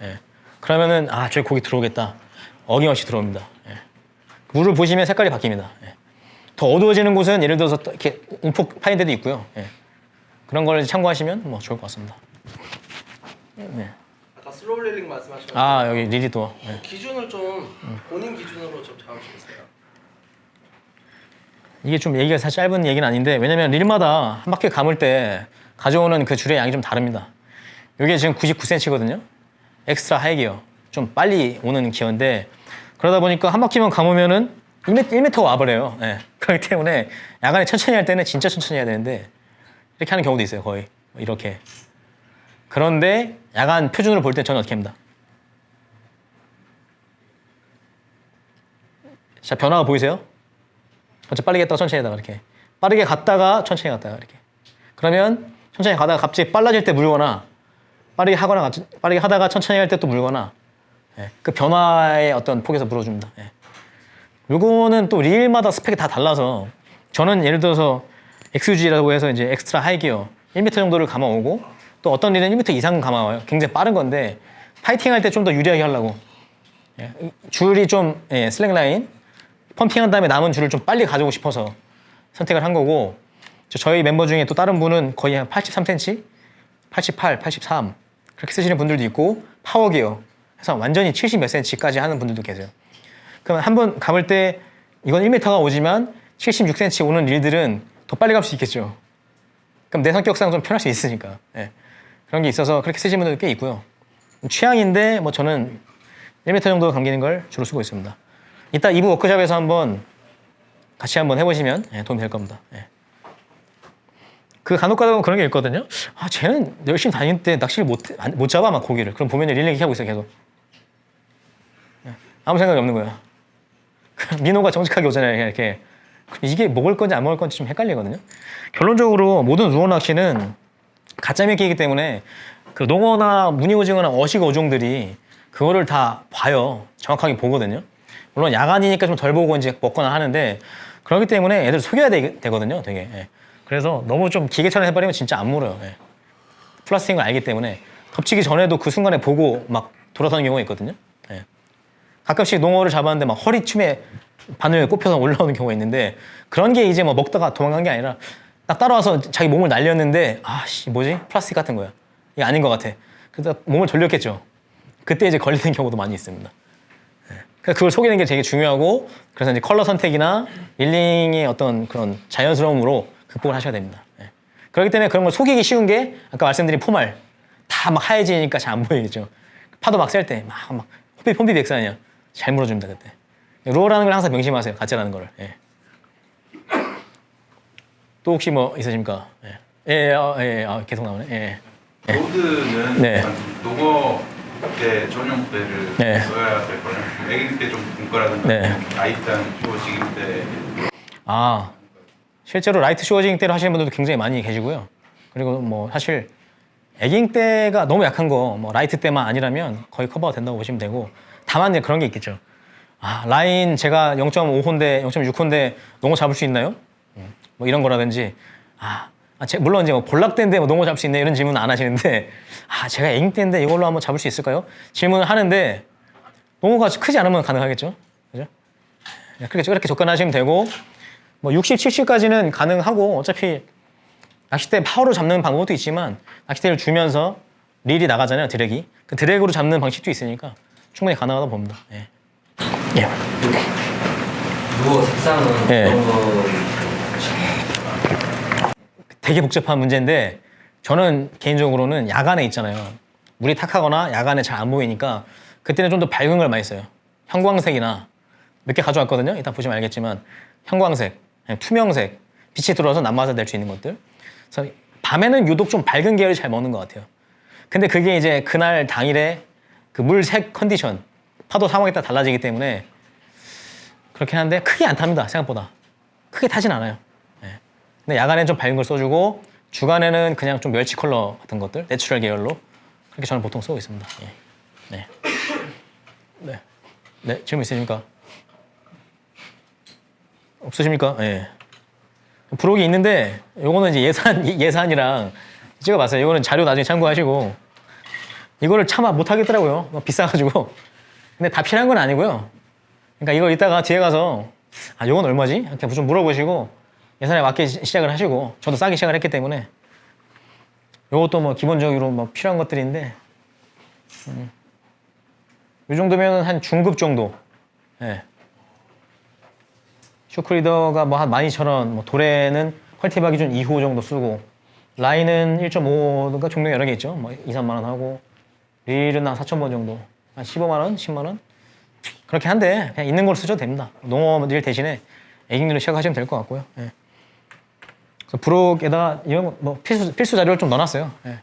예. 그러면은 저기 고기 들어오겠다. 어김없이 들어옵니다. 예. 물을 보시면 색깔이 바뀝니다. 예. 더 어두워지는 곳은 예를 들어서 또 이렇게 움푹 파인 데도 있고요. 예. 그런 걸 참고하시면 뭐 좋을 것 같습니다. 네. 아까 슬로우 릴링 말씀하셨는데 여기 리리도. 네. 기준을 좀 본인 기준으로 좀 잡으시겠어요? 이게 좀 얘기가 사실 짧은 얘기는 아닌데 왜냐면 릴마다 한 바퀴 감을 때 가져오는 그 줄의 양이 좀 다릅니다. 이게 지금 99cm거든요. 엑스트라 하이 기어. 좀 빨리 오는 기어인데 그러다 보니까 한 바퀴만 감으면은 1m 와버려요. 네. 그렇기 때문에 야간에 천천히 할 때는 진짜 천천히 해야 되는데 이렇게 하는 경우도 있어요. 거의 이렇게. 그런데 야간 표준으로 볼 때 저는 어떻게 합니다. 자, 변화가 보이세요? 먼저 빠르게 했다가 천천히 하다가 이렇게 빠르게 갔다가 천천히 갔다가 이렇게 그러면 천천히 가다가 갑자기 빨라질 때 물거나 빠르게 하다가 천천히 할 때 또 물거나 예, 그 변화의 어떤 폭에서 물어줍니다. 예. 요거는 또 릴마다 스펙이 다 달라서 저는 예를 들어서 XUG라고 해서 이제 엑스트라 하이 기어 1m 정도를 감아오고 또 어떤 릴은 1m 이상 감아와요. 굉장히 빠른 건데 파이팅 할 때 좀 더 유리하게 하려고 예, 줄이 좀 슬랙 라인 펌핑한 다음에 남은 줄을 좀 빨리 가지고 싶어서 선택을 한 거고 저희 멤버 중에 또 다른 분은 거의 한 83cm, 88, 83 그렇게 쓰시는 분들도 있고 파워 기어 해서 완전히 70 몇 cm까지 하는 분들도 계세요. 그러면 한 번 감을 때 이건 1m가 오지만 76cm 오는 릴들은 더 빨리 갈 수 있겠죠. 그럼 내 성격상 좀 편할 수 있으니까 예. 그런 게 있어서 그렇게 쓰시는 분들도 꽤 있고요. 취향인데 뭐 저는 1m 정도 감기는 걸 주로 쓰고 있습니다. 이따 2부 워크숍에서 한번 같이 한번 해보시면 도움이 될 겁니다. 예. 그 간혹 가다 보면 그런 게 있거든요. 쟤는 열심히 다닐 때 낚시를 못 잡아 막 고기를. 그럼 보면 릴링 하고 있어요 계속. 예. 아무 생각이 없는 거야. 민호가 정직하게 오잖아요 이렇게. 이게 먹을 건지 안 먹을 건지 좀 헷갈리거든요. 결론적으로 모든 루어 낚시는 가짜 미끼이기 때문에 그 농어나 무늬오징어나 어식 어종들이 그거를 다 봐요. 정확하게 보거든요. 물론 야간이니까 좀 덜 보고 이제 먹거나 하는데 그렇기 때문에 애들 속여야 되거든요 되게. 예. 그래서 너무 좀 기계처럼 해버리면 진짜 안 물어요. 예. 플라스틱인 걸 알기 때문에 덮치기 전에도 그 순간에 보고 막 돌아서는 경우가 있거든요. 예. 가끔씩 농어를 잡았는데 막 허리춤에 바늘 꼽혀서 올라오는 경우가 있는데 그런 게 이제 뭐 먹다가 도망간 게 아니라 딱 따라와서 자기 몸을 날렸는데 뭐지? 플라스틱 같은 거야. 이게 아닌 것 같아. 그래서 몸을 돌렸겠죠. 그때 이제 걸리는 경우도 많이 있습니다. 그걸 속이는 게 되게 중요하고 그래서 이제 컬러 선택이나 릴링의 어떤 그런 자연스러움으로 극복을 하셔야 됩니다. 예. 그렇기 때문에 그런 걸 속이기 쉬운 게 아까 말씀드린 포말 다 막 하얘지니까 잘 안 보이겠죠. 파도 막 셀 때 막 혼비백산이야. 잘 물어줍니다 그때. 루어라는 걸 항상 명심하세요. 가짜라는 거를. 예. 또 혹시 뭐 있으십니까? 계속 나오네. 예. 로드는 네. 농어 때 전용 배를 네. 써야 될 거예요. 애기 때 좀 분가라든가 네. 라이트한 쇼지깅 때 실제로 라이트 쇼어징 때를 하시는 분들도 굉장히 많이 계시고요. 그리고 뭐 사실 에깅 때가 너무 약한 거 뭐 라이트 때만 아니라면 거의 커버가 된다고 보시면 되고 다만 이제 그런 게 있겠죠. 라인 제가 0.5호인데 0.6호인데 농어 잡을 수 있나요? 뭐 이런 거라든지 물론 이제 뭐 볼락대인데 뭐 농어 잡을 수 있나요? 이런 질문은 안 하시는데 제가 에깅 때인데 이걸로 한번 잡을 수 있을까요? 질문을 하는데 농어가 크지 않으면 가능하겠죠. 그죠? 그렇게 접근하시면 되고, 뭐 60, 70까지는 가능하고, 어차피 낚싯대 파워로 잡는 방법도 있지만, 낚싯대를 주면서 릴이 나가잖아요, 드랙이. 그 드랙으로 잡는 방식도 있으니까 충분히 가능하다고 봅니다. 예. 예. 루어 색상은 예. 어떤 거? 되게 복잡한 문제인데, 저는 개인적으로는 야간에 있잖아요. 물이 탁하거나 야간에 잘 안 보이니까 그때는 좀 더 밝은 걸 많이 써요. 형광색이나 몇 개 가져왔거든요. 이따 보시면 알겠지만 형광색, 투명색, 빛이 들어와서 남아서 낼 수 있는 것들. 그래서 밤에는 유독 좀 밝은 계열이 잘 먹는 것 같아요. 근데 그게 이제 그날 당일에 그 물색 컨디션, 파도 상황에 따라 달라지기 때문에 그렇긴 한데 크게 안 탑니다. 생각보다. 크게 타진 않아요. 네. 근데 야간에는 좀 밝은 걸 써주고 주간에는 그냥 좀 멸치 컬러 같은 것들, 내추럴 계열로 그렇게 저는 보통 쓰고 있습니다. 예. 네. 네. 네. 질문 있으십니까? 없으십니까? 예. 부록이 있는데 요거는 이제 예산이랑 찍어봤어요. 이거는 자료 나중에 참고하시고 이거를 참 못하겠더라고요. 비싸가지고. 근데 다 필요한 건 아니고요. 그러니까 이거 이따가 뒤에 가서 요건 얼마지? 이렇게 좀 물어보시고 예산에 맞게 시작을 하시고 저도 싸게 시작을 했기 때문에 요것도 뭐 기본적으로 뭐 필요한 것들인데 이 정도면 한 중급 정도. 예. 쇼크리더가 뭐 한 12,000원, 뭐 도래는 퀄티바 기준 2호 정도 쓰고 라인은 1.5가 종류 여러 개 있죠. 뭐 2, 3만 원 하고 릴은 한 4,000번 정도, 한 15만 원, 10만 원 그렇게 한데 그냥 있는 걸 쓰셔도 됩니다. 농어 릴 대신에 애깅릴로 시작하시면 될 것 같고요. 예. 그래서 부록에다가 이런 뭐 필수 자료를 좀 넣어놨어요. 예.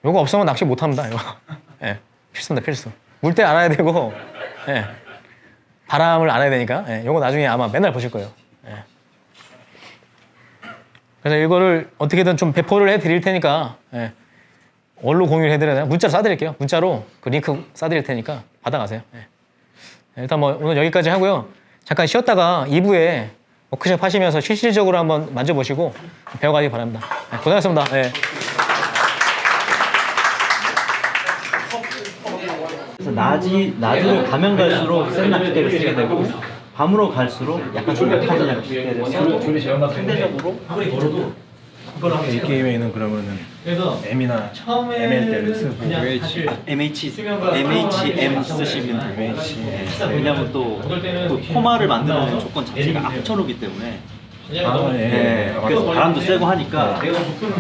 요거 없으면 낚시 못 합니다. 이거. 예. 필수입니다, 필수. 물때 알아야 되고, 예. 바람을 알아야 되니까, 예. 요거 나중에 아마 맨날 보실 거예요. 예. 그래서 이거를 어떻게든 좀 배포를 해드릴 테니까, 예. 원로 공유를 해드려야 되나? 문자로 쏴드릴게요. 문자로 그 링크 쏴드릴 테니까 받아가세요. 예. 일단 뭐 오늘 여기까지 하고요. 잠깐 쉬었다가 2부에 워크숍 하시면서 실질적으로 한번 만져보시고 배워가기 바랍니다. 네, 고생하셨습니다. 네. 그래서 낮으로 가면 갈수록 센 낚싯대를 쓰게 되고 밤으로 갈수록 약간 좀 약한 낚싯대를 쓰고 상대적으로 아무리 걸어도 이 게임에는 그러면은 M이나 ML대를 쓰고 MHM 쓰시면 돼요. 왜냐면 또 포마를 만드는 조건 자체가 악천후기 때문에 그래서 바람도 세고 하니까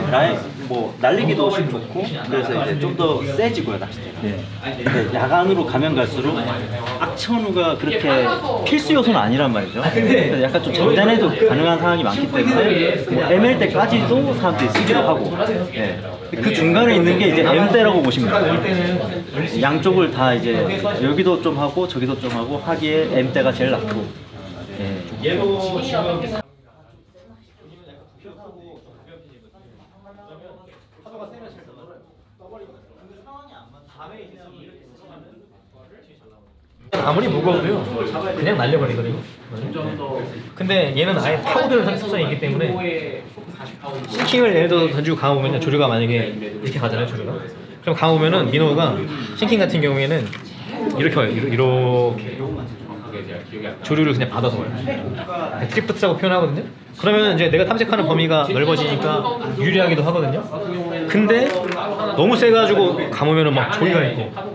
라인 뭐 날리기도 좋고 그래서 이제 좀 더 세지고요 낚싯대가. 근데 야간으로 가면 갈수록 악천후가 그렇게 필수 요소는 아니란 말이죠. 그래서 약간 좀 전단해도 가능한 상황이 많기 때문에 뭐 ML 때까지도 사람들이 쓰기도 하고 그 중간에 있는 게 이제 M 대라고 보시면 돼요. 양쪽을 다 이제 여기도 좀 하고 저기도 좀 하고 하기에 M 대가 제일 낫고. 아무리 무거워도요 그냥 날려버리거든요. 근데 얘는 아예 파고드는 특성이 있기 때문에 싱킹을 예를 들어 던지고 감으면 조류가 만약에 이렇게 가잖아요. 조류가 그럼 감으면은 민호가 싱킹 같은 경우에는 이렇게 와요. 이렇게 조류를 그냥 받아서 와요. 트리프트라고 표현하거든요. 그러면 이제 내가 탐색하는 범위가 넓어지니까 유리하기도 하거든요. 근데 너무 세가지고 감으면은 막 조이가 있고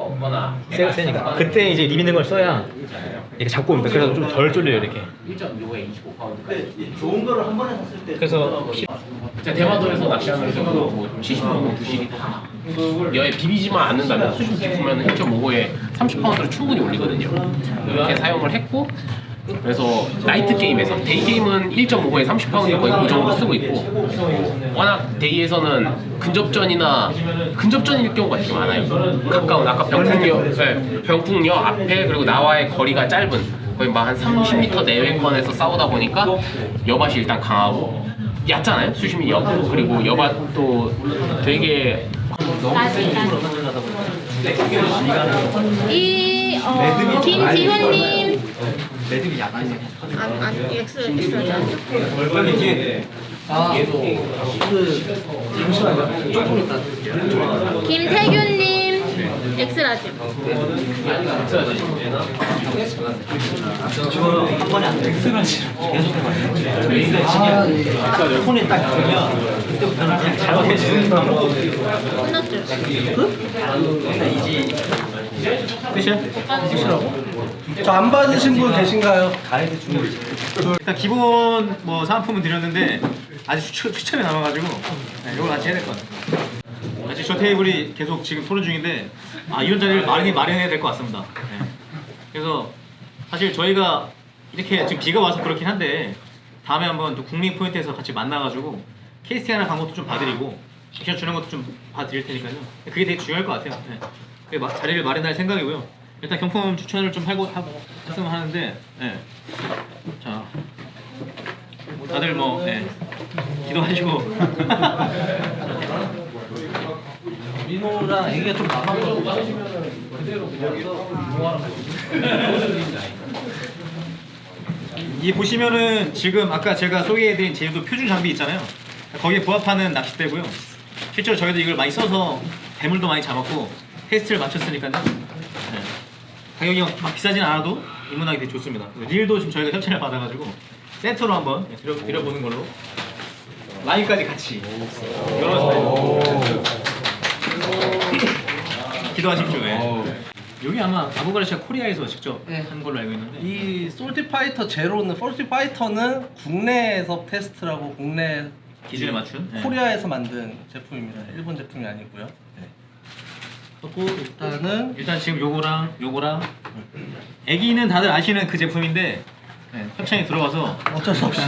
세니까 그때 이제 립 있는 걸 써야 이렇게 잡고 옵니다. 그래서 좀 덜 쫄려요 이렇게. 좋은 거를 한 번에 샀을 때 그래서 제가 대마도에서 낚시하면서 뭐 70파운드 두실이 여에 비비지만 않는다면 수심 깊으면 1.5호에 30파운드로 충분히 올리거든요. 이렇게 사용을 했고 그래서 나이트 게임에서 데이 게임은 1.5호에 30파운드 거의 고정으로 쓰고 있고 워낙 데이에서는 근접전일 경우가 되게 많아요. 가까운 아까 병풍역 앞에 그리고 나와의 거리가 짧은 거의 막 한 30m 내외권에서 싸우다 보니까 여밭이 일단 강하고 얕잖아요. 수심이 얕고 그리고 여밭도 되게 김지훈님. 매듭이 약하지. 김태균님. 엑스라지. 저거 한 번에 안 돼. 계속 해봐요. 손에 딱 들면 그때부터는 그냥 잘못해주는 거로. 끝났죠? 저 안 받으신 분 계신가요? 일단 기본 뭐 사은품은 드렸는데 아직 추첨이 남아가지고 이걸 같이 해야 될 것 같아요. 아직 저 테이블이 계속 지금 토론 중인데 이런 자리를 마련해야 될 것 같습니다. 네. 그래서 사실 저희가 이렇게 지금 비가 와서 그렇긴 한데 다음에 한번 또 국민 포인트에서 같이 만나가지고 케이스팅 하는 방법도 좀 봐드리고 액션 주는 것도 좀 봐드릴 테니까요. 그게 되게 중요할 것 같아요. 네. 그게 자리를 마련할 생각이고요. 일단 경품 추천을 좀 했으면 하는데, 네. 자, 다들 뭐 기도하시고. 민호랑 애기가 좀 남아가지고 이 보시면은 지금 아까 제가 소개해드린 제주도 표준 장비 있잖아요. 거기에 부합하는 낚싯대고요. 실제로 저희도 이걸 많이 써서 대물도 많이 잡았고 테스트를 마쳤으니까요. 네. 가격이 막 비싸진 않아도 입문하기 되게 좋습니다. 릴도 지금 저희가 협찬을 받아가지고 세트로 한번 드려보는 걸로. 라인까지 같이 여러 스타일. 기도하십시오. 여기 아마 아부가르시아 코리아에서 직접 한 걸로 알고 있는데 이 솔티파이터 제로는 솔티파이터는 국내에서 테스트라고 국내 기준에 맞춘 코리아에서 만든 제품입니다. 일본 제품이 아니고요. 그리고 일단 지금 요거랑 애기는 다들 아시는 그 제품인데 협찬이 들어와서 어쩔 수 없이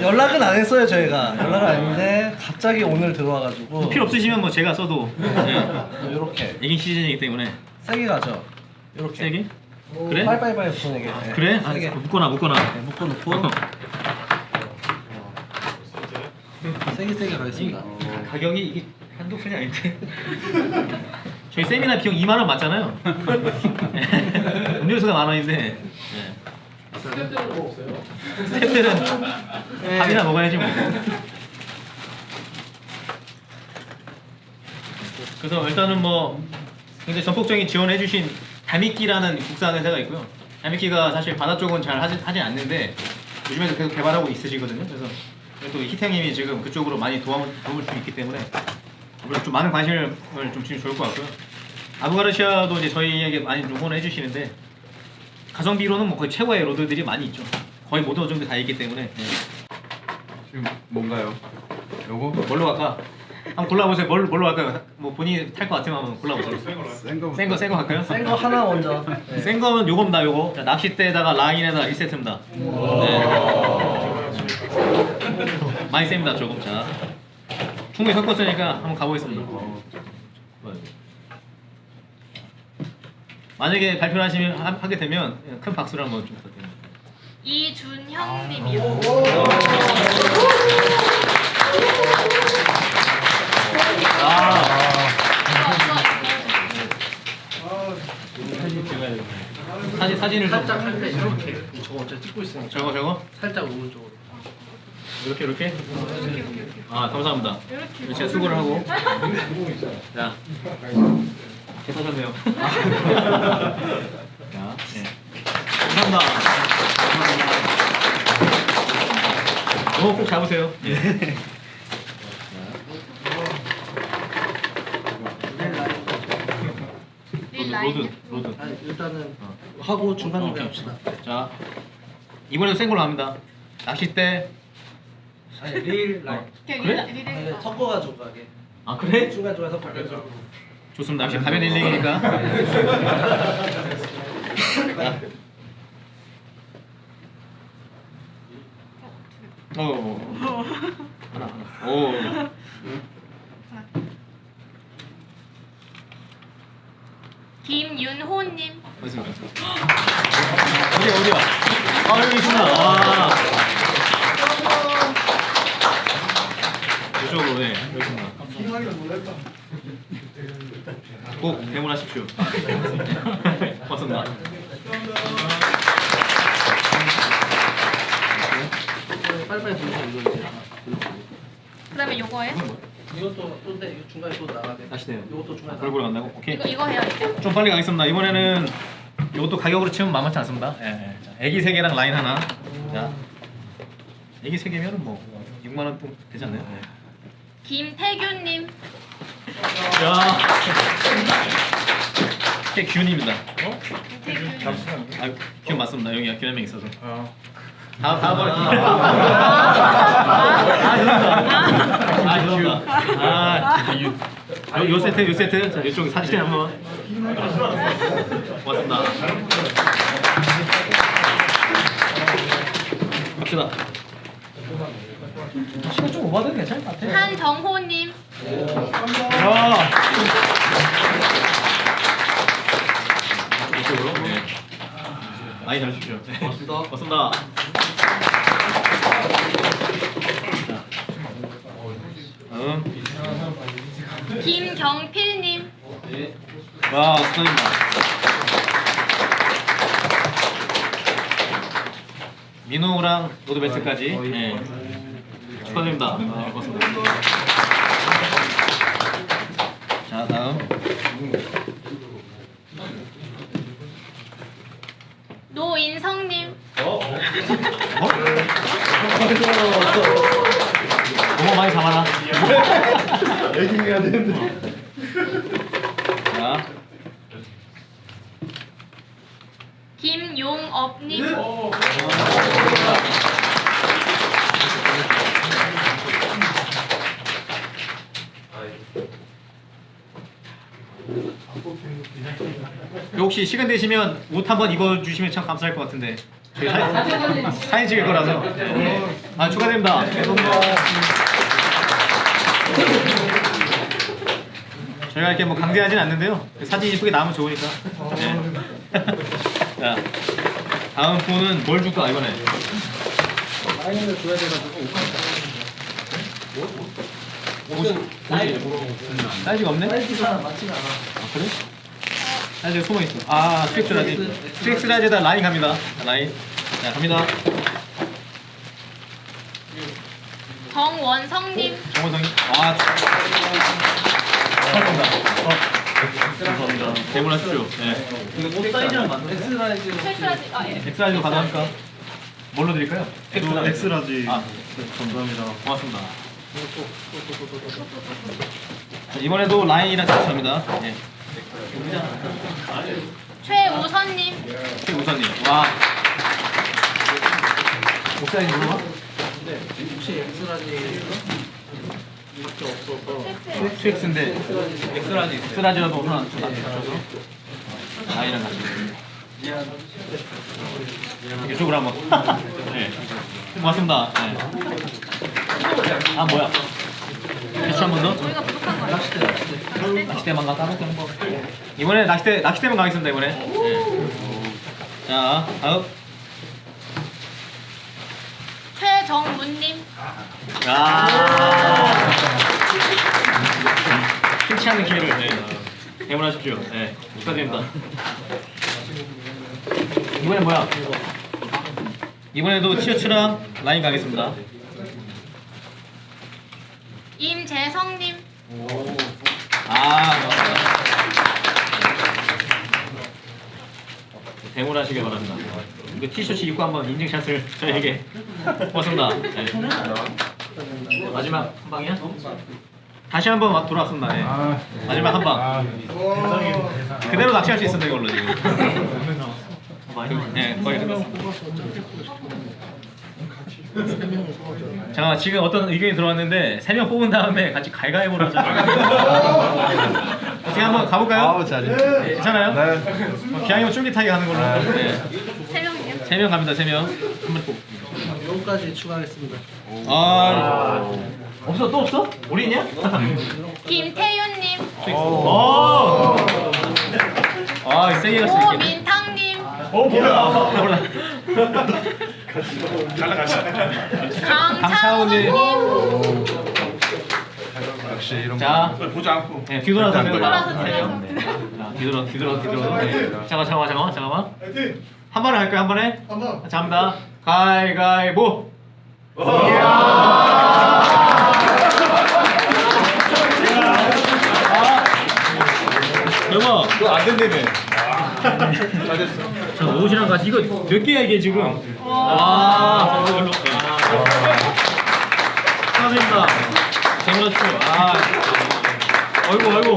연락은 안 했어요. 저희가 연락을 안 했는데 갑자기 오늘 들어와가지고 필요 없으시면 뭐 제가 써도 이렇게 애기 시즌이기 때문에 세게 가죠. 이렇게 세게? 그래? 빨빨빨 붙여내게. 그래? 세게 묶어놔 묶어놓고 세게 가겠습니다. 가격이 이게 한두 푼이 아닌데 저희 세미나 비용 2만 원 맞잖아요. 음료수가 만 원인데 스태프들은 뭐 없어요? 스태프들은 밥이나 먹어야지 뭐. 그래서 일단은 뭐 굉장히 전폭적인 지원해주신 다미끼라는 국산 회사가 있고요. 다미끼가 사실 바다 쪽은 잘 하진 않는데 요즘에도 계속 개발하고 있으시거든요. 그래서 또 희태님이 지금 그쪽으로 많이 도움을 좀 있기 때문에 우리가 좀 많은 관심을 좀 주시면 좋을 것 같고요. 아부가르시아도 이제 저희에게 많이 응원을 해주시는데 가성비로는 뭐 거의 최고의 로드들이 많이 있죠. 거의 모든 어종들 다 있기 때문에. 지금 뭔가요? 요거? 뭘로 갈까? 한번 골라보세요. 뭘로 갈까요? 뭐 본인이 탈 것 같으면 한번 골라보세요. 센 거 갈까요? 센 거 하나 먼저. 센 거면 요겁니다. 요거. 자, 낚싯대에다가 라인에다가 1세트입니다. 네. 많이 셉니다. 조금. 자, 충분히 섞었으니까 한번 가보겠습니다. 만약에 발표를 하게 되면 큰 박수를 한번 좀 부탁드립니다. 이준형님이요. 사진을 살짝 이렇게 저거 어차피 찍고 있으니까 저거 살짝 오른쪽으로. 이렇게 감사합니다. 제가 수고를 하고 자 개사셨네요. 자, 감사합니다. 꼭 잡으세요. 로드. 일단은 하고 중간중간 합시다. 자, 이번에도 센 걸로 합니다. 낚싯대. 아니 릴 라인. 그래? 섞어가지고 가게. 그래? 중간중간 섞어가지고. 좋습니다. 역시 가면 릴링이니까. 하나. 오. 김윤호님. 어디야? 여기 있구나. 이쪽으로 여기 있구나. 꼭 대문하십시오. 고맙습니다. 빨리빨리 보내서 이거 이제. 그다음에 요거예요? 이것도 또 돼. 이거 중간에 또 나가야 돼. 다시 돼요. 이것도 중간에 골고루 간다고? 오케이. 이거 해야 돼. 좀 빨리 가겠습니다. 이번에는 이것도 가격으로 치면 만만치 않습니다. 예, 예. 자, 애기 3개랑 라인 하나. 자, 애기 3개면은 뭐 6만 원 또 되지 않나요? 예. 김태균님. 야, 균입니다. 김태균. 아, 균 맞습니다. 여기 균 한 명 있어서. 다음번에. 요 세트. 자, 이쪽 사진에 한번. 고맙습니다. 갑시다. 시간 좀 오버돼도 괜찮을 것 같아. 한정호님. 야. 이쪽으로. 네. 많이 잘 주십시오. 네. 고맙습니다. 김경필님. 와, 축하드립니다. 민호랑 노드베스까지. 네. 축하드립니다. 네, 고맙습니다. 자, 다음. 노인성님. 너무 많이 잡아라. 얘기해야 되는데. 자, 김용업님. 혹시 시간 되시면 옷 한번 입어주시면 참 감사할 것 같은데 저희 사진 찍을 거라서. 아, 축하드립니다. 저희가 이렇게 뭐 강제하진 않는데요. 사진 이쁘게 나오면 좋으니까. 네. 자, 다음 분은 뭘 줄까 이번에? 라인을 줘야 돼가지고 옷은 사이즈가 없네? 사이즈가 맞지가 않아. 아, 그래? 사이즈가 숨어 있어. 아, 스트릭스 라지. 스트릭스 라지에다 라인 갑니다. 라인. 자, 갑니다. 정원성님. 정원성이. 아, 감사합니다. 대문하십시오. 네. 이거 옷 사이즈랑 맞는 X 사이즈. 엑스라지. 아 예. 엑스라이즈 가능합니까? 뭘로 드릴까요? 엑스라지. 아, 감사합니다. 고맙습니다. 자, 이번에도 라인이랑 같이 합니다. 네. 최우선님. 최우선님. 와. 옥사인 누구야? 혹시 X라지 밖에 없어서 트릭스인데 엑스라지라도 하나 좀 놔주셔서 라인이랑 같이. 이쪽으로 한번. 네. 고맙습니다. 네. 아, 뭐야? 배추 한 번 더? 저희가 부족한 거예요. 낚싯대만 가서 한번. 이번에 낚싯대만 가겠습니다. 이번에. 네. 자, 다음. 최정문님. 아. 흔치 않은 기회를. 네. 대문하십시오. 네. 축하드립니다. 이번엔 뭐야? 이번에도 티셔츠랑 라인 가겠습니다. 임재성님. 아, 대문하시길 바랍니다. 이거 티셔츠 입고 한번 인증샷을 저에게. 고맙습니다. 네. 마지막 한 방이야? 다시 한번 돌아왔습니다. 네. 마지막 한 방. 그대로 낚시할 수 있습니다. 이걸로 지금. 네, 거의 끝났습니다. 잠깐만, 지금 어떤 의견이 들어왔는데 3명 뽑은 다음에 같이 가위바위보를 하자. 어떻게 한번 가볼까요? 네, 괜찮아요? 네. 기왕이면 쫄깃하게 가는 걸로. 네. 3명이요? 3명 갑니다. 3명. 한번 뽑. 여기까지 추가하겠습니다. 아, 없어? 또 없어? 우리 있냐? 김태윤님. 오. 아, 세게 갈 수 있겠네. 오민탕님. 몰라. 강차훈님. 역시 이런 자, 보지 않고. 네, 뒤돌아서. 뒤돌아서. 자, 뒤돌아. 네. 잠깐만. 화이팅! 한 번에 할까요? 한 번에? 한 번. 자, 합니다. 가위바위보. 그거 안 된다며. 자, 옷이랑 같이 이거 몇 개야 이게 지금? 와. 축하드립니다. 정말로 아. 아이고.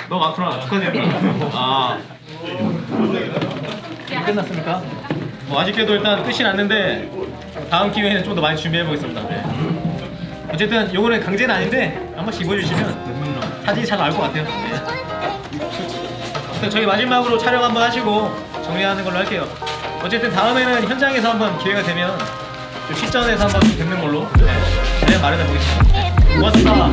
너 많구나. 축하드립니다. 아. 끝났습니까? 뭐 아쉽게도 일단 끝이 났는데 다음 기회에는 좀 더 많이 준비해 보겠습니다. 네. 어쨌든 요거는 강제는 아닌데 한 번씩 입어주시면 사진이 잘 나올 것 같아요. 네. 일단 저희 마지막으로 촬영 한번 하시고 정리하는 걸로 할게요. 어쨌든 다음에는 현장에서 한번 기회가 되면 좀 실전에서 한번 뵙는 걸로 네, 마련해 보겠습니다. 고맙습니다.